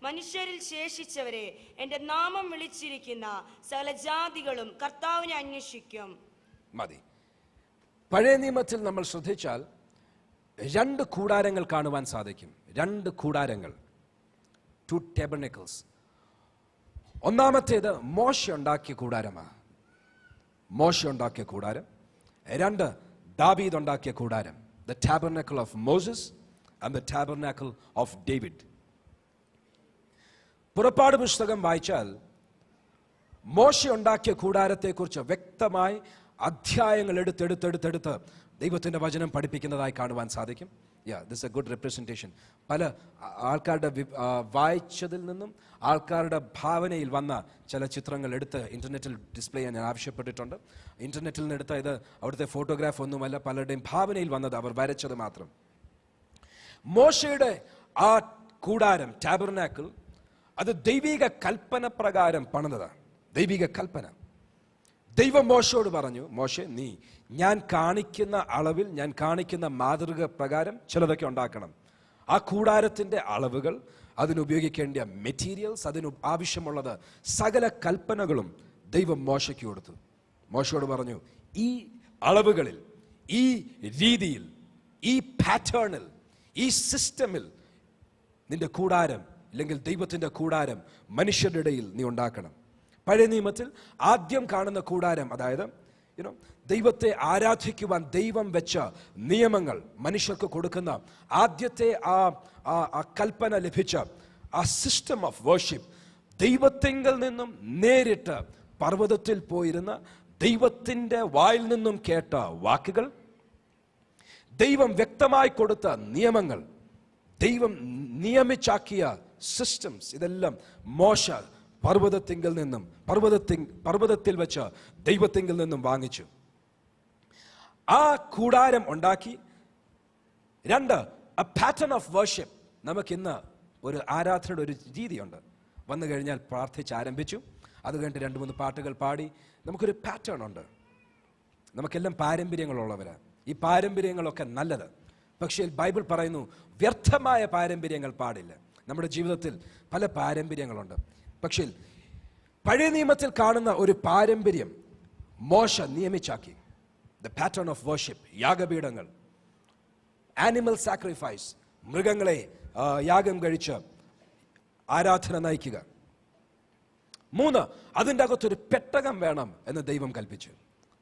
മനുഷ്യരിൽ ശേഷിച്ചവരെ എൻ്റെ നാമം വിളിച്ചിരിക്കുന്ന സകല ജാതികളും കർത്താവിനെ അന്വേഷിക്കും. മതി. പഴയ നിയമത്തിൽ നമ്മൾ ശ്രദ്ധിച്ചാൽ 2 കൂടാരങ്ങൾ കാണുവാൻ സാധിക്കും. 2 കൂടാരങ്ങൾ, 2 tabernacles. ഒന്നാമത്തേത് മോശ ഉണ്ടാക്കിയ കൂടാരമാണ്. മോശ ഉണ്ടാക്കിയ കൂടാരം. 2 ദാവീദ് ഉണ്ടാക്കിയ കൂടാരം. The tabernacle of Moses and the tabernacle of David. പുറപ്പാട് പുസ്തകം വായിച്ചാൽ മോശ ഉണ്ടാക്കിയ കൂടാരത്തെക്കുറിച്ച് വ്യക്തമായി അധ്യായങ്ങൾ എടുത്തെടുത്ത് ദൈവത്തിൻ്റെ വചനം പഠിപ്പിക്കുന്നതായി കാണുവാൻ സാധിക്കും. This A good representation. പല ആൾക്കാരുടെ വായിച്ചതിൽ നിന്നും ആൾക്കാരുടെ ഭാവനയിൽ വന്ന ചില ചിത്രങ്ങൾ എടുത്ത് ഇൻ്റർനെറ്റിൽ ഡിസ്പ്ലേ ചെയ്യാൻ ഞാൻ ആവശ്യപ്പെട്ടിട്ടുണ്ട്. ഇൻ്റർനെറ്റിൽ നിന്ന് എടുത്ത ഇത് അവിടുത്തെ ഫോട്ടോഗ്രാഫ് ഒന്നുമല്ല, പലരുടെയും ഭാവനയിൽ വന്നത്, അവർ വരച്ചത് മാത്രം. മോശയുടെ ആ കൂടാരം, ടാബർനാക്കിൾ, അത് ദൈവിക കൽപ്പന പ്രകാരം പണിതതാണ്. ദൈവിക കൽപ്പന. ദൈവം മോശയോട് പറഞ്ഞു, മോശെ, നീ ഞാൻ കാണിക്കുന്ന അളവിൽ, ഞാൻ കാണിക്കുന്ന മാതൃക പ്രകാരം ചിലതൊക്കെ ഉണ്ടാക്കണം. ആ കൂടാരത്തിൻ്റെ അളവുകൾ, അതിനുപയോഗിക്കേണ്ട മെറ്റീരിയൽസ്, അതിന് ആവശ്യമുള്ളത് സകല കൽപ്പനകളും ദൈവം മോശയ്ക്ക് കൊടുത്തു. മോശയോട് പറഞ്ഞു, ഈ അളവുകളിൽ, ഈ രീതിയിൽ, ഈ പാറ്റേണിൽ, ഈ സിസ്റ്റമിൽ നിന്റെ കൂടാരം, അല്ലെങ്കിൽ ദൈവത്തിൻ്റെ കൂടാരം മനുഷ്യരുടെ ഇടയിൽ നീ ഉണ്ടാക്കണം. പഴയ നിയമത്തിൽ ആദ്യം കാണുന്ന കൂടാരം, അതായത് ദൈവത്തെ ആരാധിക്കുവാൻ ദൈവം വെച്ച നിയമങ്ങൾ, മനുഷ്യർക്ക് കൊടുക്കുന്ന ആദ്യത്തെ ആ കൽപ്പന ലഭിച്ച ആ സിസ്റ്റം ഓഫ് വർഷിപ്പ്, ദൈവത്തിങ്കിൽ നിന്നും നേരിട്ട് പർവ്വതത്തിൽ പോയിരുന്ന ദൈവത്തിൻ്റെ വായിൽ നിന്നും കേട്ട വാക്കുകൾ, ദൈവം വ്യക്തമായി കൊടുത്ത നിയമങ്ങൾ, ദൈവം നിയമിച്ചാക്കിയ സിസ്റ്റംസ്, ഇതെല്ലാം മോശ പർവ്വതത്തിൽ വെച്ച് ദൈവത്തിങ്കിൽ നിന്നും വാങ്ങിച്ചു. ആ കൂടാരം ഉണ്ടാക്കി. 2, a pattern of worship. നമുക്കിന്ന് ഒരു ആരാധനയുടെ ഒരു രീതിയുണ്ട്. വന്നു കഴിഞ്ഞാൽ പ്രാർത്ഥിച്ച് ആരംഭിച്ചു, അത് കഴിഞ്ഞിട്ട് 2-3 പാട്ടുകൾ പാടി, നമുക്കൊരു പാറ്റേൺ ഉണ്ട്. നമുക്കെല്ലാം പാരമ്പര്യങ്ങളുള്ളവരാണ്. ഈ പാരമ്പര്യങ്ങളൊക്കെ നല്ലത്. പക്ഷേ ബൈബിൾ പറയുന്നു, വ്യർത്ഥമായ പാരമ്പര്യങ്ങൾ പാടില്ല. നമ്മുടെ ജീവിതത്തിൽ പല പാരമ്പര്യങ്ങളുണ്ട്. പക്ഷേ പഴയ നിയമത്തിൽ കാണുന്ന ഒരു പാരമ്പര്യം മോശ നിയമിച്ചാക്കി. ദ പാറ്റേൺ ഓഫ് വർഷിപ്പ്, യാഗപീഠങ്ങൾ, ആനിമൽ സാക്രിഫൈസ്, മൃഗങ്ങളെ യാഗം കഴിച്ച് ആരാധന നയിക്കുക. 3, അതിൻ്റെ അകത്തൊരു പെട്ടകം വേണം എന്ന് ദൈവം കൽപ്പിച്ചു.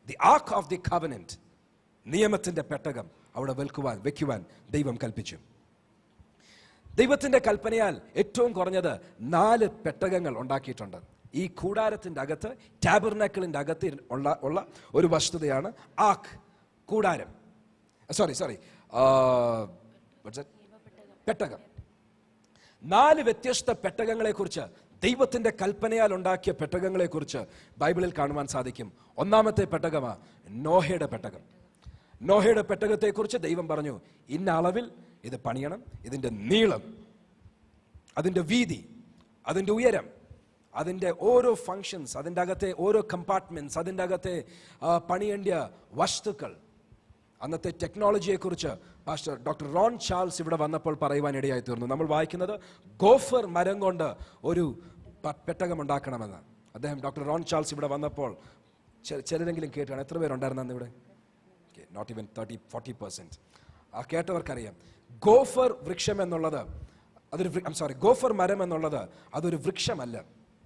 The arc of the covenant, നിയമത്തിൻ്റെ പെട്ടകം അവിടെ വെക്കുവാൻ ദൈവം കൽപ്പിച്ചു. ദൈവത്തിൻ്റെ കൽപ്പനയാൽ ഏറ്റവും കുറഞ്ഞത് 4 പെട്ടകങ്ങൾ ഉണ്ടാക്കിയിട്ടുണ്ട്. ഈ കൂടാരത്തിൻ്റെ അകത്ത്, ടാബർനാക്കിളിൻ്റെ അകത്ത് ഉള്ള ഒരു വസ്തുതയാണ് ആർക്ക്, കൂടാരം. പെട്ടകം. 4 വ്യത്യസ്ത പെട്ടകങ്ങളെക്കുറിച്ച്, ദൈവത്തിൻ്റെ കൽപ്പനയാൽ ഉണ്ടാക്കിയ പെട്ടകങ്ങളെക്കുറിച്ച് ബൈബിളിൽ കാണുവാൻ സാധിക്കും. ഒന്നാമത്തെ പെട്ടകമാണ് നോഹയുടെ പെട്ടകം. നോഹയുടെ പെട്ടകത്തെക്കുറിച്ച് ദൈവം പറഞ്ഞു, ഇന്ന അളവിൽ ഇത് പണിയണം, ഇതിൻ്റെ നീളം, അതിൻ്റെ വീതി, അതിൻ്റെ ഉയരം, അതിൻ്റെ ഓരോ ഫങ്ഷൻസ്, അതിൻ്റെ അകത്തെ ഓരോ കമ്പാർട്ട്മെന്റ്സ്, അതിൻ്റെ അകത്തെ പണിയേണ്ട വസ്തുക്കൾ. അന്നത്തെ ടെക്നോളജിയെക്കുറിച്ച് പാസ്റ്റർ ഡോക്ടർ റോൺ ചാൾസ് ഇവിടെ വന്നപ്പോൾ പറയുവാൻ ഇടയായി തീർന്നു. നമ്മൾ വായിക്കുന്നത് ഗോഫർ മരം കൊണ്ട് ഒരു പെട്ടകം ഉണ്ടാക്കണമെന്ന്. അദ്ദേഹം ഡോക്ടർ റോൺ ചാൾസ് ഇവിടെ വന്നപ്പോൾ ചിലരെങ്കിലും കേട്ടാണ്. എത്ര പേരുണ്ടായിരുന്നു ഇവിടെ? Not even 30-40%. ആ കേട്ടവർക്കറിയാം. ഗോഫർ വൃക്ഷം എന്നുള്ളത് ഗോഫർ മരം എന്നുള്ളത് അതൊരു വൃക്ഷമല്ല.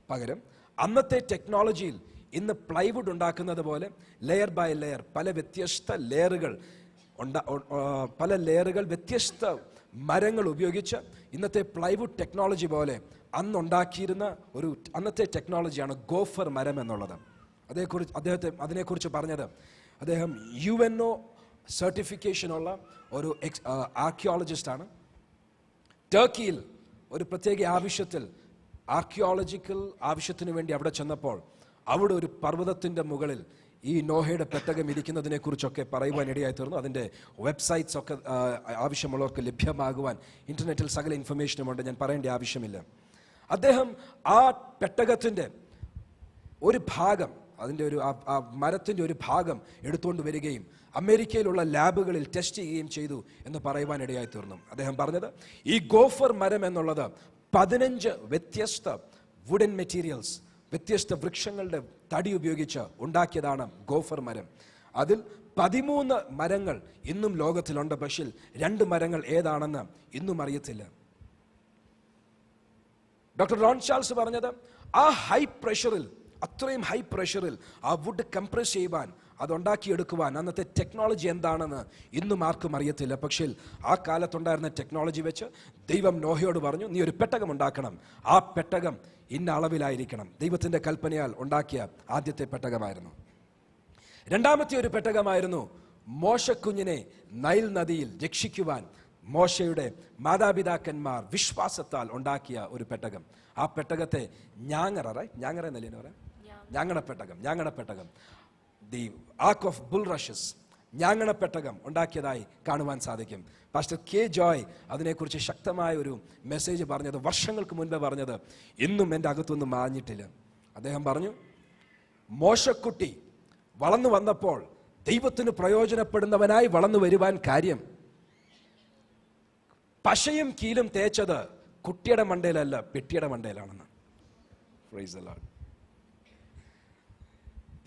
പകരം അന്നത്തെ ടെക്നോളജിയിൽ ഇന്ന് പ്ലൈവുഡ് ഉണ്ടാക്കുന്നത് പോലെ ലെയർ ബൈ ലെയർ, പല ലെയറുകൾ വ്യത്യസ്ത മരങ്ങൾ ഉപയോഗിച്ച് ഇന്നത്തെ പ്ലൈവുഡ് ടെക്നോളജി പോലെ അന്നുണ്ടാക്കിയിരുന്ന അന്നത്തെ ടെക്നോളജിയാണ് ഗോഫർ മരം എന്നുള്ളത്. അതിനെക്കുറിച്ച് പറഞ്ഞത് അദ്ദേഹം UNO സർട്ടിഫിക്കേഷനുള്ള ഒരു ആർക്കിയോളജിസ്റ്റാണ്. ടർക്കിയിൽ ഒരു പ്രത്യേക ആവശ്യത്തിൽ, ആർക്കിയോളജിക്കൽ ആവശ്യത്തിന് വേണ്ടി അവിടെ ചെന്നപ്പോൾ അവിടെ ഒരു പർവ്വതത്തിൻ്റെ മുകളിൽ ഈ നോഹയുടെ പെട്ടകം ഇരിക്കുന്നതിനെ കുറിച്ചൊക്കെ പറയുവാൻ ഇടയായി തീർന്നു. അതിൻ്റെ വെബ്സൈറ്റ്സ് ഒക്കെ ആവശ്യമുള്ളവർക്ക് ലഭ്യമാകുവാൻ ഇൻ്റർനെറ്റിൽ സകല ഇൻഫർമേഷനുമുണ്ട്, ഞാൻ പറയേണ്ട ആവശ്യമില്ല. അദ്ദേഹം ആ പെട്ടകത്തിൻ്റെ ഒരു ഭാഗം, അതിൻ്റെ ആ മരത്തിൻ്റെ ഒരു ഭാഗം എടുത്തുകൊണ്ട് വരികയും അമേരിക്കയിലുള്ള ലാബുകളിൽ ടെസ്റ്റ് ചെയ്യുകയും ചെയ്തു എന്ന് പറയുവാൻ ഇടയായി തീർന്നു. അദ്ദേഹം പറഞ്ഞത്, ഈ ഗോഫർ മരം എന്നുള്ളത് 15 വ്യത്യസ്ത വുഡൻ മെറ്റീരിയൽസ്, വ്യത്യസ്ത വൃക്ഷങ്ങളുടെ തടി ഉപയോഗിച്ച് ഉണ്ടാക്കിയതാണ് ഗോഫർ മരം. അതിൽ 13 മരങ്ങൾ ഇന്നും ലോകത്തിലുണ്ട്. പക്ഷേ 2 മരങ്ങൾ ഏതാണെന്ന് ഇന്നും അറിയത്തില്ല. ഡോക്ടർ റോൺ ചാൾസ് പറഞ്ഞത്, ആ ഹൈ പ്രഷറിൽ, അത്രയും ഹൈ പ്രഷറിൽ ആ വുഡ് കംപ്രസ് ചെയ്യുവാൻ, അതുണ്ടാക്കിയെടുക്കുവാൻ അന്നത്തെ ടെക്നോളജി എന്താണെന്ന് ഇന്നും ആർക്കും അറിയത്തില്ല. പക്ഷേ ആ കാലത്തുണ്ടായിരുന്ന ടെക്നോളജി വെച്ച് ദൈവം നോഹയോട് പറഞ്ഞു, നീ ഒരു പെട്ടകം ഉണ്ടാക്കണം. ആ പെട്ടകം ഇന്ന അളവിലായിരിക്കണം. ദൈവത്തിൻ്റെ കൽപ്പനയാൽ ഉണ്ടാക്കിയ ആദ്യത്തെ പെട്ടകമായിരുന്നു. രണ്ടാമത്തെ ഒരു പെട്ടകമായിരുന്നു മോശക്കുഞ്ഞിനെ നൈൽ നദിയിൽ രക്ഷിക്കുവാൻ മോശയുടെ മാതാപിതാക്കന്മാർ വിശ്വാസത്താൽ ഉണ്ടാക്കിയ ഒരു പെട്ടകം. ആ പെട്ടകത്തെ ഞാങ്ങണ എന്നല്ലേ പറയാം, ഞാങ്ങണപ്പെട്ടകം, ദി ആർക്ക് ഓഫ് ബുൾറഷസ്, ഞാങ്ങണപ്പെട്ടകം ഉണ്ടാക്കിയതായി കാണുവാൻ സാധിക്കും. പാസ്റ്റർ കെ ജോയ് അതിനെക്കുറിച്ച് ശക്തമായ ഒരു മെസ്സേജ് പറഞ്ഞത്, വർഷങ്ങൾക്ക് മുൻപേ പറഞ്ഞത്, ഇന്നും എൻ്റെ അകത്തൊന്നും മാഞ്ഞിട്ടില്ല. അദ്ദേഹം പറഞ്ഞു, മോശക്കുട്ടി വളർന്നു വന്നപ്പോൾ ദൈവത്തിന് പ്രയോജനപ്പെടുന്നവനായി വളർന്നു വരുവാൻ കാര്യം പശയും കീലും തേച്ചത് കുട്ടിയുടെ മണ്ടയിലല്ല, പെട്ടിയുടെ മണ്ടയിലാണെന്ന്. Praise the lord.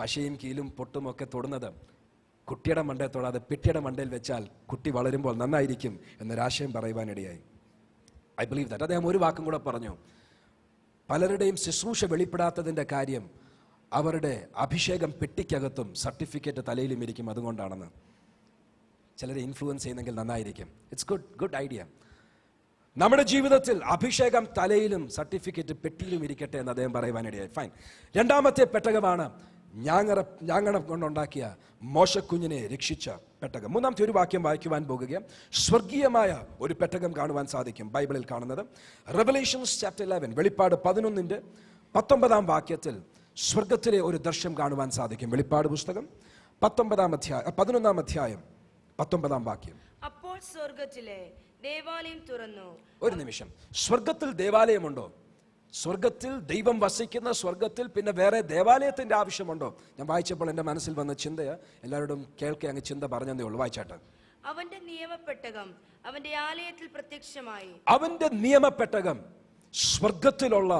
പശയും കീലും പൊട്ടുമൊക്കെ തൊടുന്നത് കുട്ടിയുടെ മണ്ടയിൽ തൊടാതെ പെട്ടിയുടെ മണ്ടയിൽ വെച്ചാൽ കുട്ടി വളരുമ്പോൾ നന്നായിരിക്കും എന്നൊരാശയം പറയുവാനിടയായി. I believe that. അദ്ദേഹം ഒരു വാക്കും കൂടെ പറഞ്ഞു, പലരുടെയും ശുശ്രൂഷ വെളിപ്പെടാത്തതിൻ്റെ കാര്യം അവരുടെ അഭിഷേകം പെട്ടിക്കകത്തും സർട്ടിഫിക്കറ്റ് തലയിലും ഇരിക്കും, അതുകൊണ്ടാണെന്ന്. ചിലരെ ഇൻഫ്ലുവൻസ് ചെയ്യുന്നെങ്കിൽ നന്നായിരിക്കും. It's good idea. നമ്മുടെ ജീവിതത്തിൽ അഭിഷേകം തലയിലും സർട്ടിഫിക്കറ്റ് പെട്ടിയിലും ഇരിക്കട്ടെ എന്ന് അദ്ദേഹം പറയുവാനിടയായി. ഫൈൻ. രണ്ടാമത്തെ പെട്ടകമാണ് ഞാങ്ങണ കൊണ്ടുണ്ടാക്കിയ മോശക്കുഞ്ഞിനെ രക്ഷിച്ച പെട്ടകം. മൂന്നാമത്തെ ഒരു വാക്യം വായിക്കുവാൻ പോകുകയാണ്. സ്വർഗീയമായ ഒരു പെട്ടകം കാണുവാൻ സാധിക്കും ബൈബിളിൽ കാണുന്നത്. റെവലേഷൻസ് ചാപ്റ്റർ 11, വെളിപ്പാട് 11ന്റെ 19 വാക്യത്തിൽ സ്വർഗത്തിലെ ഒരു ദർശനം കാണുവാൻ സാധിക്കും. വെളിപ്പാട് പുസ്തകം 11 അധ്യായം 19 വാക്യം. അപ്പോൾ സ്വർഗത്തിലെ ദേവാലയം തുറന്നു. ഒരു നിമിഷം, സ്വർഗത്തിൽ ദേവാലയമുണ്ടോ? സ്വർഗത്തിൽ ദൈവം വസിക്കുന്ന സ്വർഗത്തിൽ പിന്നെ വേറെ ദേവാലയത്തിന്റെ ആവശ്യമുണ്ടോ? ഞാൻ വായിച്ചപ്പോൾ എൻ്റെ മനസ്സിൽ വന്ന ചിന്തയാ, എല്ലാവരോടും കേൾക്കെ അങ്ങ് ചിന്ത പറഞ്ഞതേ ഉള്ളൂ. വായിച്ചാട്ടെ. അവന്റെ നിയമപ്പെട്ടകം അവന്റെ ആലയത്തിൽ പ്രത്യക്ഷമായി. അവന്റെ നിയമപ്പെട്ടകം സ്വർഗത്തിലുള്ള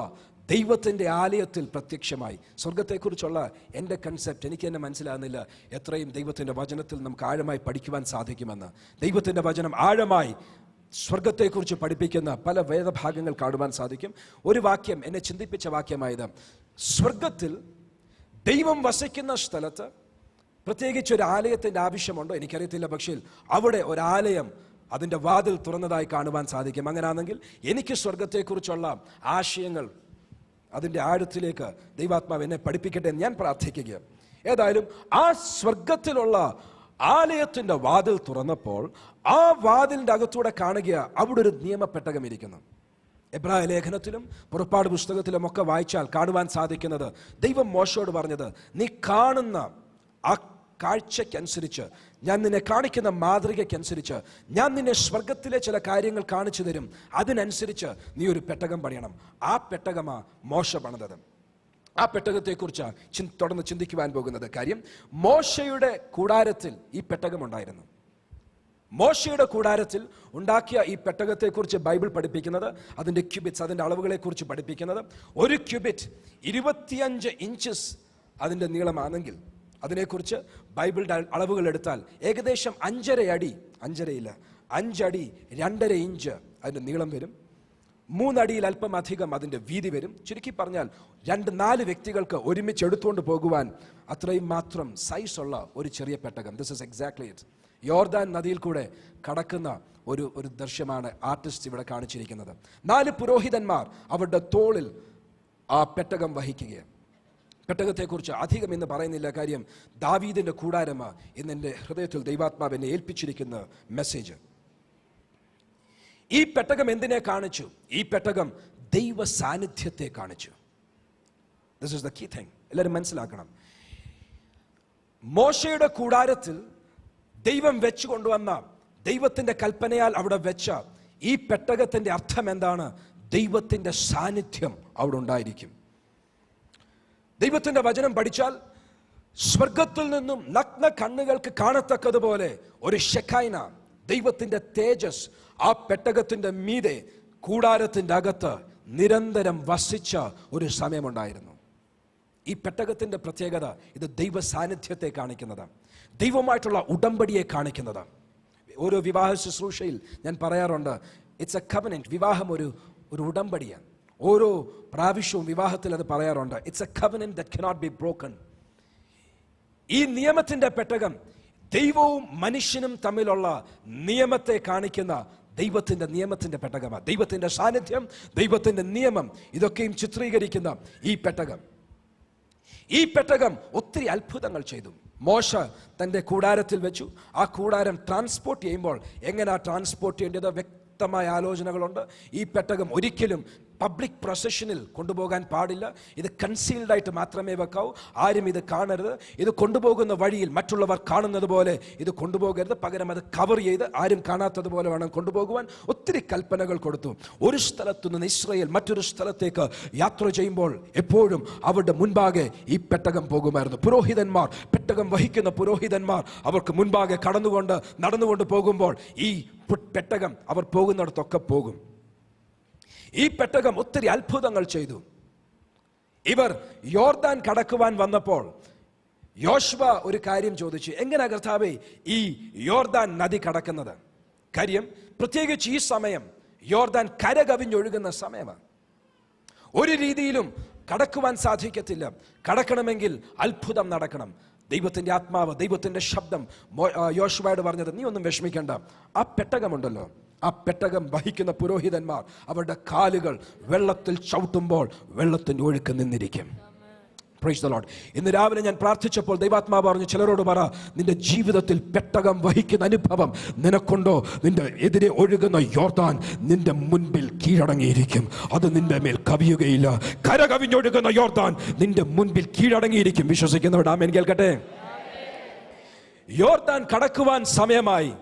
ദൈവത്തിന്റെ ആലയത്തിൽ പ്രത്യക്ഷമായി. സ്വർഗത്തെക്കുറിച്ചുള്ള എൻ്റെ കൺസെപ്റ്റ് എനിക്ക് തന്നെ മനസ്സിലാകുന്നില്ല എത്രയും ദൈവത്തിന്റെ വചനത്തിൽ നമുക്ക് ആഴമായി പഠിക്കുവാൻ സാധിക്കുമെന്ന്. ദൈവത്തിന്റെ വചനം ആഴമായി സ്വർഗത്തെക്കുറിച്ച് പഠിപ്പിക്കുന്ന പല വേദഭാഗങ്ങൾ കാണുവാൻ സാധിക്കും. ഒരു വാക്യം എന്നെ ചിന്തിപ്പിച്ച വാക്യമായത്, സ്വർഗത്തിൽ ദൈവം വസിക്കുന്ന സ്ഥലത്ത് പ്രത്യേകിച്ച് ഒരു ആലയത്തിന്റെ ആവശ്യമുണ്ടോ എനിക്കറിയത്തില്ല. പക്ഷേ അവിടെ ഒരാലയം, അതിൻ്റെ വാതിൽ തുറന്നതായി കാണുവാൻ സാധിക്കും. അങ്ങനെയാണെങ്കിൽ എനിക്ക് സ്വർഗത്തെക്കുറിച്ചുള്ള ആശയങ്ങൾ, അതിൻ്റെ ആഴത്തിലേക്ക് ദൈവാത്മാവ് എന്നെ പഠിപ്പിക്കട്ടെ എന്ന് ഞാൻ പ്രാർത്ഥിക്കുക. ഏതായാലും ആ സ്വർഗത്തിലുള്ള ആലയത്തിന്റെ വാതിൽ തുറന്നപ്പോൾ ആ വാതിലിന്റെ അകത്തൂടെ കാണുക, അവിടെ ഒരു നിയമപ്പെട്ടകം ഇരിക്കുന്നു. എബ്രായ ലേഖനത്തിലും പുറപ്പാട് പുസ്തകത്തിലും ഒക്കെ വായിച്ചാൽ കാണുവാൻ സാധിക്കുന്നത്, ദൈവം മോശയോട് പറഞ്ഞത്, നീ കാണുന്ന ആ കാഴ്ചയ്ക്കനുസരിച്ച്, ഞാൻ നിന്നെ കാണിക്കുന്ന മാതൃകയ്ക്കനുസരിച്ച് ഞാൻ നിന്നെ സ്വർഗത്തിലെ ചില കാര്യങ്ങൾ കാണിച്ചു തരും. അതിനനുസരിച്ച് നീ ഒരു പെട്ടകം പണിയണം. ആ പെട്ടകമാ മോശ പണിതത്. ആ പെട്ടകത്തെക്കുറിച്ച് തുടർന്ന് ചിന്തിക്കുവാൻ പോകുന്നത്. കാര്യം, മോശയുടെ കൂടാരത്തിൽ ഈ പെട്ടകം ഉണ്ടായിരുന്നു. മോശയുടെ കൂടാരത്തിൽ ഉണ്ടാക്കിയ ഈ പെട്ടകത്തെക്കുറിച്ച് ബൈബിൾ പഠിപ്പിക്കുന്നത്, അതിൻ്റെ ക്യൂബിറ്റ്സ്, അതിൻ്റെ അളവുകളെക്കുറിച്ച് പഠിപ്പിക്കുന്നത്, ഒരു ക്യൂബിറ്റ് 25 ഇഞ്ചസ് അതിൻ്റെ നീളമാണെങ്കിൽ അതിനെക്കുറിച്ച് ബൈബിളിൻ്റെ അളവുകൾ എടുത്താൽ ഏകദേശം 5 അടി 2.5 ഇഞ്ച് അതിൻ്റെ നീളം വരും. 3 അടിയിൽ അല്പം അധികം അതിൻ്റെ വീതി വരും. ചുരുക്കി പറഞ്ഞാൽ 2-4 വ്യക്തികൾക്ക് ഒരുമിച്ച് എടുത്തുകൊണ്ട് പോകുവാൻ അത്രയും മാത്രം സൈസുള്ള ഒരു ചെറിയ പെട്ടകം. This is exactly it. യോർദാൻ നദിയിൽ കൂടെ കടക്കുന്ന ഒരു ദൃശ്യമാണ് ആർട്ടിസ്റ്റ് ഇവിടെ കാണിച്ചിരിക്കുന്നത്. 4 പുരോഹിതന്മാർ അവരുടെ തോളിൽ ആ പെട്ടകം വഹിക്കുകയാണ്. പെട്ടകത്തെക്കുറിച്ച് അധികം ഇന്ന് പറയുന്നില്ല. കാര്യം, ദാവീദിന്റെ കൂടാരമാ ഇന്ന് എൻ്റെ ഹൃദയത്തിൽ ദൈവാത്മാവ് എന്നെ ഏൽപ്പിച്ചിരിക്കുന്ന മെസ്സേജ്. ഈ പെട്ടകം എന്തിനെ കാണിച്ചു? ഈ പെട്ടകം ദൈവ സാന്നിധ്യത്തെ കാണിച്ചു. This is the key thing. എല്ലാവരും മനസ്സിലാക്കണം. മോശയുടെ കൂടാരത്തിൽ ദൈവം വെച്ചു കൊണ്ടുവന്ന, ദൈവത്തിന്റെ കൽപ്പനയാൽ അവിടെ വെച്ച ഈ പെട്ടകത്തിന്റെ അർത്ഥം എന്താണ്? ദൈവത്തിന്റെ സാന്നിധ്യം അവിടെ ഉണ്ടായിരിക്കും. ദൈവത്തിന്റെ വചനം പഠിച്ചാൽ സ്വർഗത്തിൽ നിന്നും നഗ്ന കണ്ണുകൾക്ക് കാണത്തക്കതുപോലെ ഒരു ഷെഖൈന, ദൈവത്തിന്റെ തേജസ് ആ പെട്ടകത്തിന്റെ മീതെ കൂടാരത്തിന്റെ അകത്ത് നിരന്തരം വസിച്ച ഒരു സമയമുണ്ടായിരുന്നു. ഈ പെട്ടകത്തിന്റെ പ്രത്യേകത ഇത് ദൈവ സാന്നിധ്യത്തെ കാണിക്കുന്നതാണ്, ദൈവമായിട്ടുള്ള ഉടമ്പടിയെ കാണിക്കുന്നതാണ്. ഓരോ വിവാഹ ശുശ്രൂഷയിൽ ഞാൻ പറയാറുണ്ട്, ഇറ്റ്സ് എ കവനന്റ്. വിവാഹം ഒരു ഉടമ്പടിയാണ്. ഓരോ പ്രാവശ്യവും വിവാഹത്തിൽ അത് പറയാറുണ്ട്, it's A covenant that cannot be broken. ഈ നിയമത്തിന്റെ പെട്ടകം ദൈവവും മനുഷ്യനും തമ്മിലുള്ള നിയമത്തെ കാണിക്കുന്ന ദൈവത്തിന്റെ നിയമത്തിന്റെ പെട്ടകമാണ്. ദൈവത്തിന്റെ സാന്നിധ്യം, ദൈവത്തിന്റെ നിയമം, ഇതൊക്കെയും ചിത്രീകരിക്കുന്ന ഈ പെട്ടകം ഒത്തിരി അത്ഭുതങ്ങൾ ചെയ്തു. മോശ തൻ്റെ കൂടാരത്തിൽ വെച്ചു. ആ കൂടാരം ട്രാൻസ്പോർട്ട് ചെയ്യുമ്പോൾ എങ്ങനെയാ ട്രാൻസ്പോർട്ട് ചെയ്യേണ്ടത് വ്യക്തമായ ആലോചനകളുണ്ട്. ഈ പെട്ടകം ഒരിക്കലും പബ്ലിക് പ്രൊസഷനിൽ കൊണ്ടുപോകാൻ പാടില്ല. ഇത് കൺസീൽഡ് ആയിട്ട് മാത്രമേ വെക്കാവൂ. ആരും ഇത് കാണരുത്. ഇത് കൊണ്ടുപോകുന്ന വഴിയിൽ മറ്റുള്ളവർ കാണുന്നത് പോലെ ഇത് കൊണ്ടുപോകരുത്. പകരം അത് കവർ ചെയ്ത് ആരും കാണാത്തതുപോലെ വേണം കൊണ്ടുപോകുവാൻ. ഒത്തിരി കൽപ്പനകൾ കൊടുത്തു. ഒരു സ്ഥലത്തു നിന്ന് ഇസ്രായേൽ മറ്റൊരു സ്ഥലത്തേക്ക് യാത്ര ചെയ്യുമ്പോൾ എപ്പോഴും അവരുടെ മുൻപാകെ ഈ പെട്ടകം പോകുമായിരുന്നു. പുരോഹിതന്മാർ, പെട്ടകം വഹിക്കുന്ന പുരോഹിതന്മാർ അവർക്ക് മുൻപാകെ നടന്നുകൊണ്ട് പോകുമ്പോൾ ഈ പെട്ടകം അവർ പോകുന്നിടത്തൊക്കെ പോകും. ഈ പെട്ടകം ഒത്തിരി അത്ഭുതങ്ങൾ ചെയ്തു. ഇവർ യോർദാൻ കടക്കുവാൻ വന്നപ്പോൾ യോശുവ ഒരു കാര്യം ചോദിച്ചു, എങ്ങനെ കർത്താവേ ഈ യോർദാൻ നദി കടക്കുന്നത്? കാര്യം പ്രത്യേകിച്ച് ഈ സമയം യോർദാൻ കരകവിഞ്ഞൊഴുകുന്ന സമയമാണ്. ഒരു രീതിയിലും കടക്കുവാൻ സാധിക്കത്തില്ല. കടക്കണമെങ്കിൽ അത്ഭുതം നടക്കണം. ദൈവത്തിന്റെ ആത്മാവ്, ദൈവത്തിന്റെ ശബ്ദം യോശുവയോട് പറഞ്ഞത്, നീ ഒന്നും വിഷമിക്കേണ്ട, ആ പെട്ടകമുണ്ടല്ലോ, ആ പെട്ടകം വഹിക്കുന്ന പുരോഹിതന്മാർ അവരുടെ കാലുകൾ വെള്ളത്തിൽ ചവിട്ടുമ്പോൾ വെള്ളത്തിന്റെ ഒഴുക്ക് നിന്നിരിക്കും. Price the Lord. ഇന്ന് രാവിലെ ഞാൻ പ്രാർത്ഥിച്ചപ്പോൾ ദൈവാത്മാവ് പറഞ്ഞു, ചിലരോട് പറ, നിന്റെ ജീവിതത്തിൽ പെട്ടകം വഹിക്കുന്ന അനുഭവം നിനക്കുണ്ടോ? നിന്റെ എതിരെ ഒഴുകുന്ന യോർദാൻ നിന്റെ മുൻപിൽ കീഴടങ്ങിയിരിക്കും. അത് നിന്റെ മേൽ കവിയുകയില്ല. കരകവിഞ്ഞൊഴുകുന്ന യോർദാൻ നിന്റെ മുൻപിൽ കീഴടങ്ങിയിരിക്കും. വിശ്വസിക്കുന്നവരുടെ ആമേൻ കേൾക്കട്ടെ. യോർദാൻ കടക്കുവാൻ സമയമായി.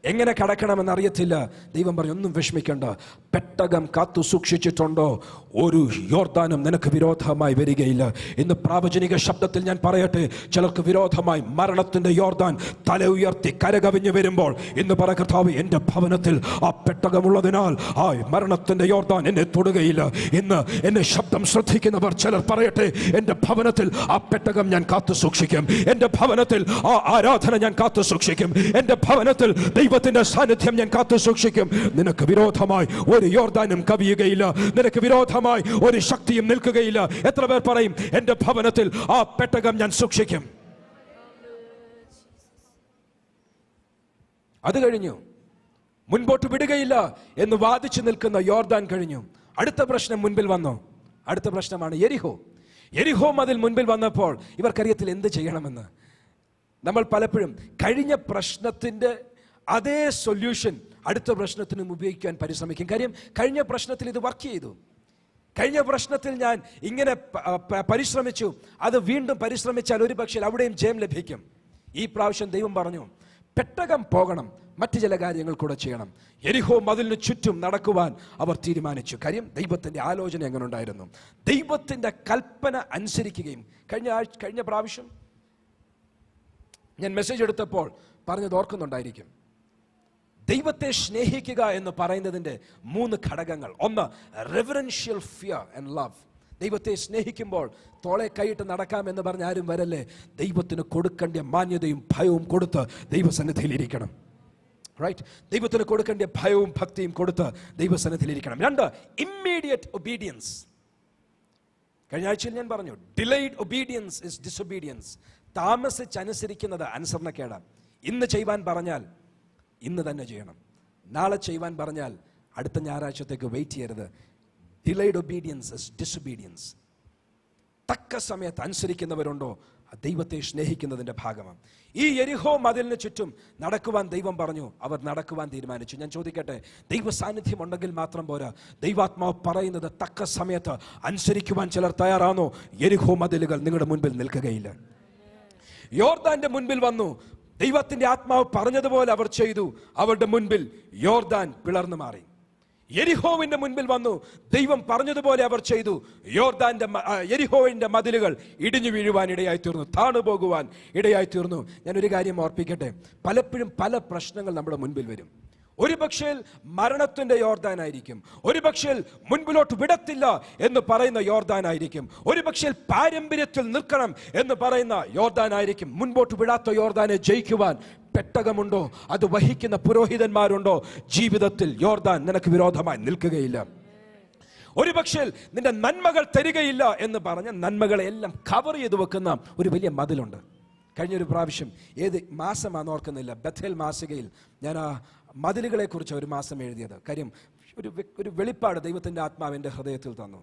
എങ്ങനെ കടക്കണമെന്ന് അറിയത്തില്ല. ദൈവം പറഞ്ഞു, ഒന്നും വിഷമിക്കണ്ട, പെട്ടകം കാത്തു സൂക്ഷിച്ചിട്ടുണ്ടോ ഒരു യോർദാനും നിനക്ക് വിരോധമായി വരികയില്ല. ഇന്ന് പ്രാവചനിക ശബ്ദത്തിൽ ഞാൻ പറയട്ടെ, ചിലർക്ക് വിരോധമായി മരണത്തിന്റെ യോർദാൻ തല ഉയർത്തി കരകവിഞ്ഞു വരുമ്പോൾ ഇന്ന് പറ, കർത്താവ് എൻ്റെ ഭവനത്തിൽ ആ പെട്ടകമുള്ളതിനാൽ ആ മരണത്തിന്റെ യോർദാൻ എന്നെ തൊടുകയില്ല. ഇന്ന് എന്നെ ശബ്ദം ശ്രദ്ധിക്കുന്നവർ ചിലർ പറയട്ടെ, എൻ്റെ ഭവനത്തിൽ ആ പെട്ടകം ഞാൻ കാത്തു സൂക്ഷിക്കും. എൻ്റെ ഭവനത്തിൽ ആ ആരാധന ഞാൻ കാത്തു സൂക്ഷിക്കും. എൻ്റെ ഭവനത്തിൽ ദൈവത്തിന്റെ സാന്നിധ്യം ഞാൻ കാത്തു സൂക്ഷിക്കും. നിനക്ക് വിരോധമായി ഒരു യോർദാനും കവിയുകയില്ല. നിനക്ക് വിരോധമായി ഒരു ശക്തിയും നിൽക്കുകയില്ല. എത്ര പേർ പറയും, എന്റെ ഭവനത്തിൽ ആ പെട്ടകം ഞാൻ സൂക്ഷിക്കും? അത് കഴിഞ്ഞു. മുൻപോട്ട് വിടുകയില്ല എന്ന് വാദിച്ചു നിൽക്കുന്ന യോർദാൻ കഴിഞ്ഞു. അടുത്ത പ്രശ്നം മുൻപിൽ വന്നു. അടുത്ത പ്രശ്നമാണ് യെരിഹോ. യെരിഹോ മതിൽ മുൻപിൽ വന്നപ്പോൾ ഇവർക്കറിയത്തില്ല എന്ത് ചെയ്യണമെന്ന്. നമ്മൾ പലപ്പോഴും കഴിഞ്ഞ പ്രശ്നത്തിന്റെ അതേ സൊല്യൂഷൻ അടുത്ത പ്രശ്നത്തിനും ഉപയോഗിക്കാൻ പരിശ്രമിക്കും. കാര്യം കഴിഞ്ഞ പ്രശ്നത്തിൽ ഇത് വർക്ക് ചെയ്തു. കഴിഞ്ഞ പ്രശ്നത്തിൽ ഞാൻ ഇങ്ങനെ പരിശ്രമിച്ചു, അത് വീണ്ടും പരിശ്രമിച്ചാൽ ഒരു പക്ഷേ അവിടെയും ജയം ലഭിക്കും. ഈ പ്രാവശ്യം ദൈവം പറഞ്ഞു, പെട്ടകം പോകണം, മറ്റു ചില കാര്യങ്ങൾ കൂടെ ചെയ്യണം. യെരിഹോ മതിലിന് ചുറ്റും നടക്കുവാൻ അവർ തീരുമാനിച്ചു. കാര്യം ദൈവത്തിന്റെ ആലോചന എങ്ങനെ ഉണ്ടായിരുന്നു. ദൈവത്തിന്റെ കൽപ്പന അനുസരിക്കുകയും. കഴിഞ്ഞ പ്രാവശ്യം ഞാൻ മെസ്സേജ് എടുത്തപ്പോൾ പറഞ്ഞത് ഓർക്കുന്നുണ്ടായിരിക്കും. ദൈവത്തെ സ്നേഹിക്കുക എന്ന് പറയുന്നതിൻ്റെ 3 ഘടകങ്ങൾ. ഒന്ന്, റെവറൻഷ്യൽ ഫിയർ ആൻഡ് ലവ്. ദൈവത്തെ സ്നേഹിക്കുമ്പോൾ തോളെ കൈയിട്ട് നടക്കാമെന്ന് പറഞ്ഞ ആരും വരല്ലേ. ദൈവത്തിന് കൊടുക്കേണ്ട മാന്യതയും ഭയവും കൊടുത്ത് ദൈവസന്നിധിയിലിരിക്കണം. റൈറ്റ്? ദൈവത്തിന് കൊടുക്കേണ്ട ഭയവും ഭക്തിയും കൊടുത്ത് ദൈവസന്നിധിയിലിരിക്കണം. 2, ഇമ്മീഡിയറ്റ് ഒബീഡിയൻസ്. കഴിഞ്ഞ ആഴ്ചയിൽ ഞാൻ പറഞ്ഞു, ഡിലേഡ് ഒബീഡിയൻസ് ഇസ് ഡിസൊബീഡിയൻസ്. താമസിച്ചനുസരിക്കുന്നത് അനുസരണക്കേടാണ്. ഇന്ന് ചെയ്യുവാൻ പറഞ്ഞാൽ ഇന്ന് തന്നെ ചെയ്യണം. നാളെ ചെയ്യുവാൻ പറഞ്ഞാൽ അടുത്ത ഞായറാഴ്ചത്തേക്ക് വെയിറ്റ് ചെയ്യരുത്. Delayed obedience is disobedience. തക്ക സമയത്ത് അനുസരിക്കുന്നവരുണ്ടോ ദൈവത്തെ സ്നേഹിക്കുന്നതിന്റെ ഭാഗമാണ്. ഈ യെരിഹോ മതിലിന് ചുറ്റും നടക്കുവാൻ ദൈവം പറഞ്ഞു. അവർ നടക്കുവാൻ തീരുമാനിച്ചു. ഞാൻ ചോദിക്കട്ടെ, ദൈവ സാന്നിധ്യം ഉണ്ടെങ്കിൽ മാത്രം പോരാ. ദൈവാത്മാവ് പറയുന്നത് തക്ക സമയത്ത് അനുസരിക്കുവാൻ ചിലർ തയ്യാറാണോ? യെരിഹോ മതിലുകൾ നിങ്ങളുടെ മുൻപിൽ നിൽക്കുകയില്ല. യോർദാന്റെ മുൻപിൽ വന്നു. ദൈവത്തിന്റെ ആത്മാവ് പറഞ്ഞതുപോലെ അവർ ചെയ്തു. അവരുടെ മുൻപിൽ യോർദാൻ പിളർന്നു മാറി. യെരിഹോവിന്റെ മുൻപിൽ വന്നു. ദൈവം പറഞ്ഞതുപോലെ അവർ ചെയ്തു. യെരിഹോവിന്റെ മതിലുകൾ ഇടിഞ്ഞു വീഴുവാൻ ഇടയായി തീർന്നു, താണു പോകുവാൻ ഇടയായി തീർന്നു. ഞാനൊരു കാര്യം ഓർപ്പിക്കട്ടെ, പലപ്പോഴും പല പ്രശ്നങ്ങൾ നമ്മുടെ മുൻപിൽ വരും. ഒരുപക്ഷേ മരണത്തിന്റെ യോർദാനായിരിക്കും, ഒരുപക്ഷേ മുൻപിലോട്ട് വിടത്തില്ല എന്ന് പറയുന്ന യോർദാനായിരിക്കും, ഒരുപക്ഷേ പാരമ്പര്യത്തിൽ നിൽക്കണം എന്ന് പറയുന്ന യോർദാനായിരിക്കും. മുൻപോട്ട് വിടാത്ത യോർദാനെ ജയിക്കുവാൻ പെട്ടകമുണ്ടോ, അത് വഹിക്കുന്ന പുരോഹിതന്മാരുണ്ടോ? ജീവിതത്തിൽ യോർദാൻ നിനക്ക് വിരോധമായി നിൽക്കുകയില്ല. ഒരുപക്ഷേ നിന്റെ നന്മകൾ തരികയില്ല എന്ന് പറഞ്ഞ് നന്മകളെല്ലാം കവർ ചെയ്ത് വെക്കുന്ന ഒരു വലിയ മതിലുണ്ട്. കഴിഞ്ഞൊരു പ്രാവശ്യം ഏത് മാസമാണെന്ന് ഓർക്കുന്നില്ല, ബഥേൽ മാസികയിൽ ഞാൻ ആ മതിലുകളെ കുറിച്ച് ഒരു മാസം എഴുതിയത്. കാര്യം ഒരു വെളിപ്പാട് ദൈവത്തിന്റെ ആത്മാവിന്റെ ഹൃദയത്തിൽ തന്നു.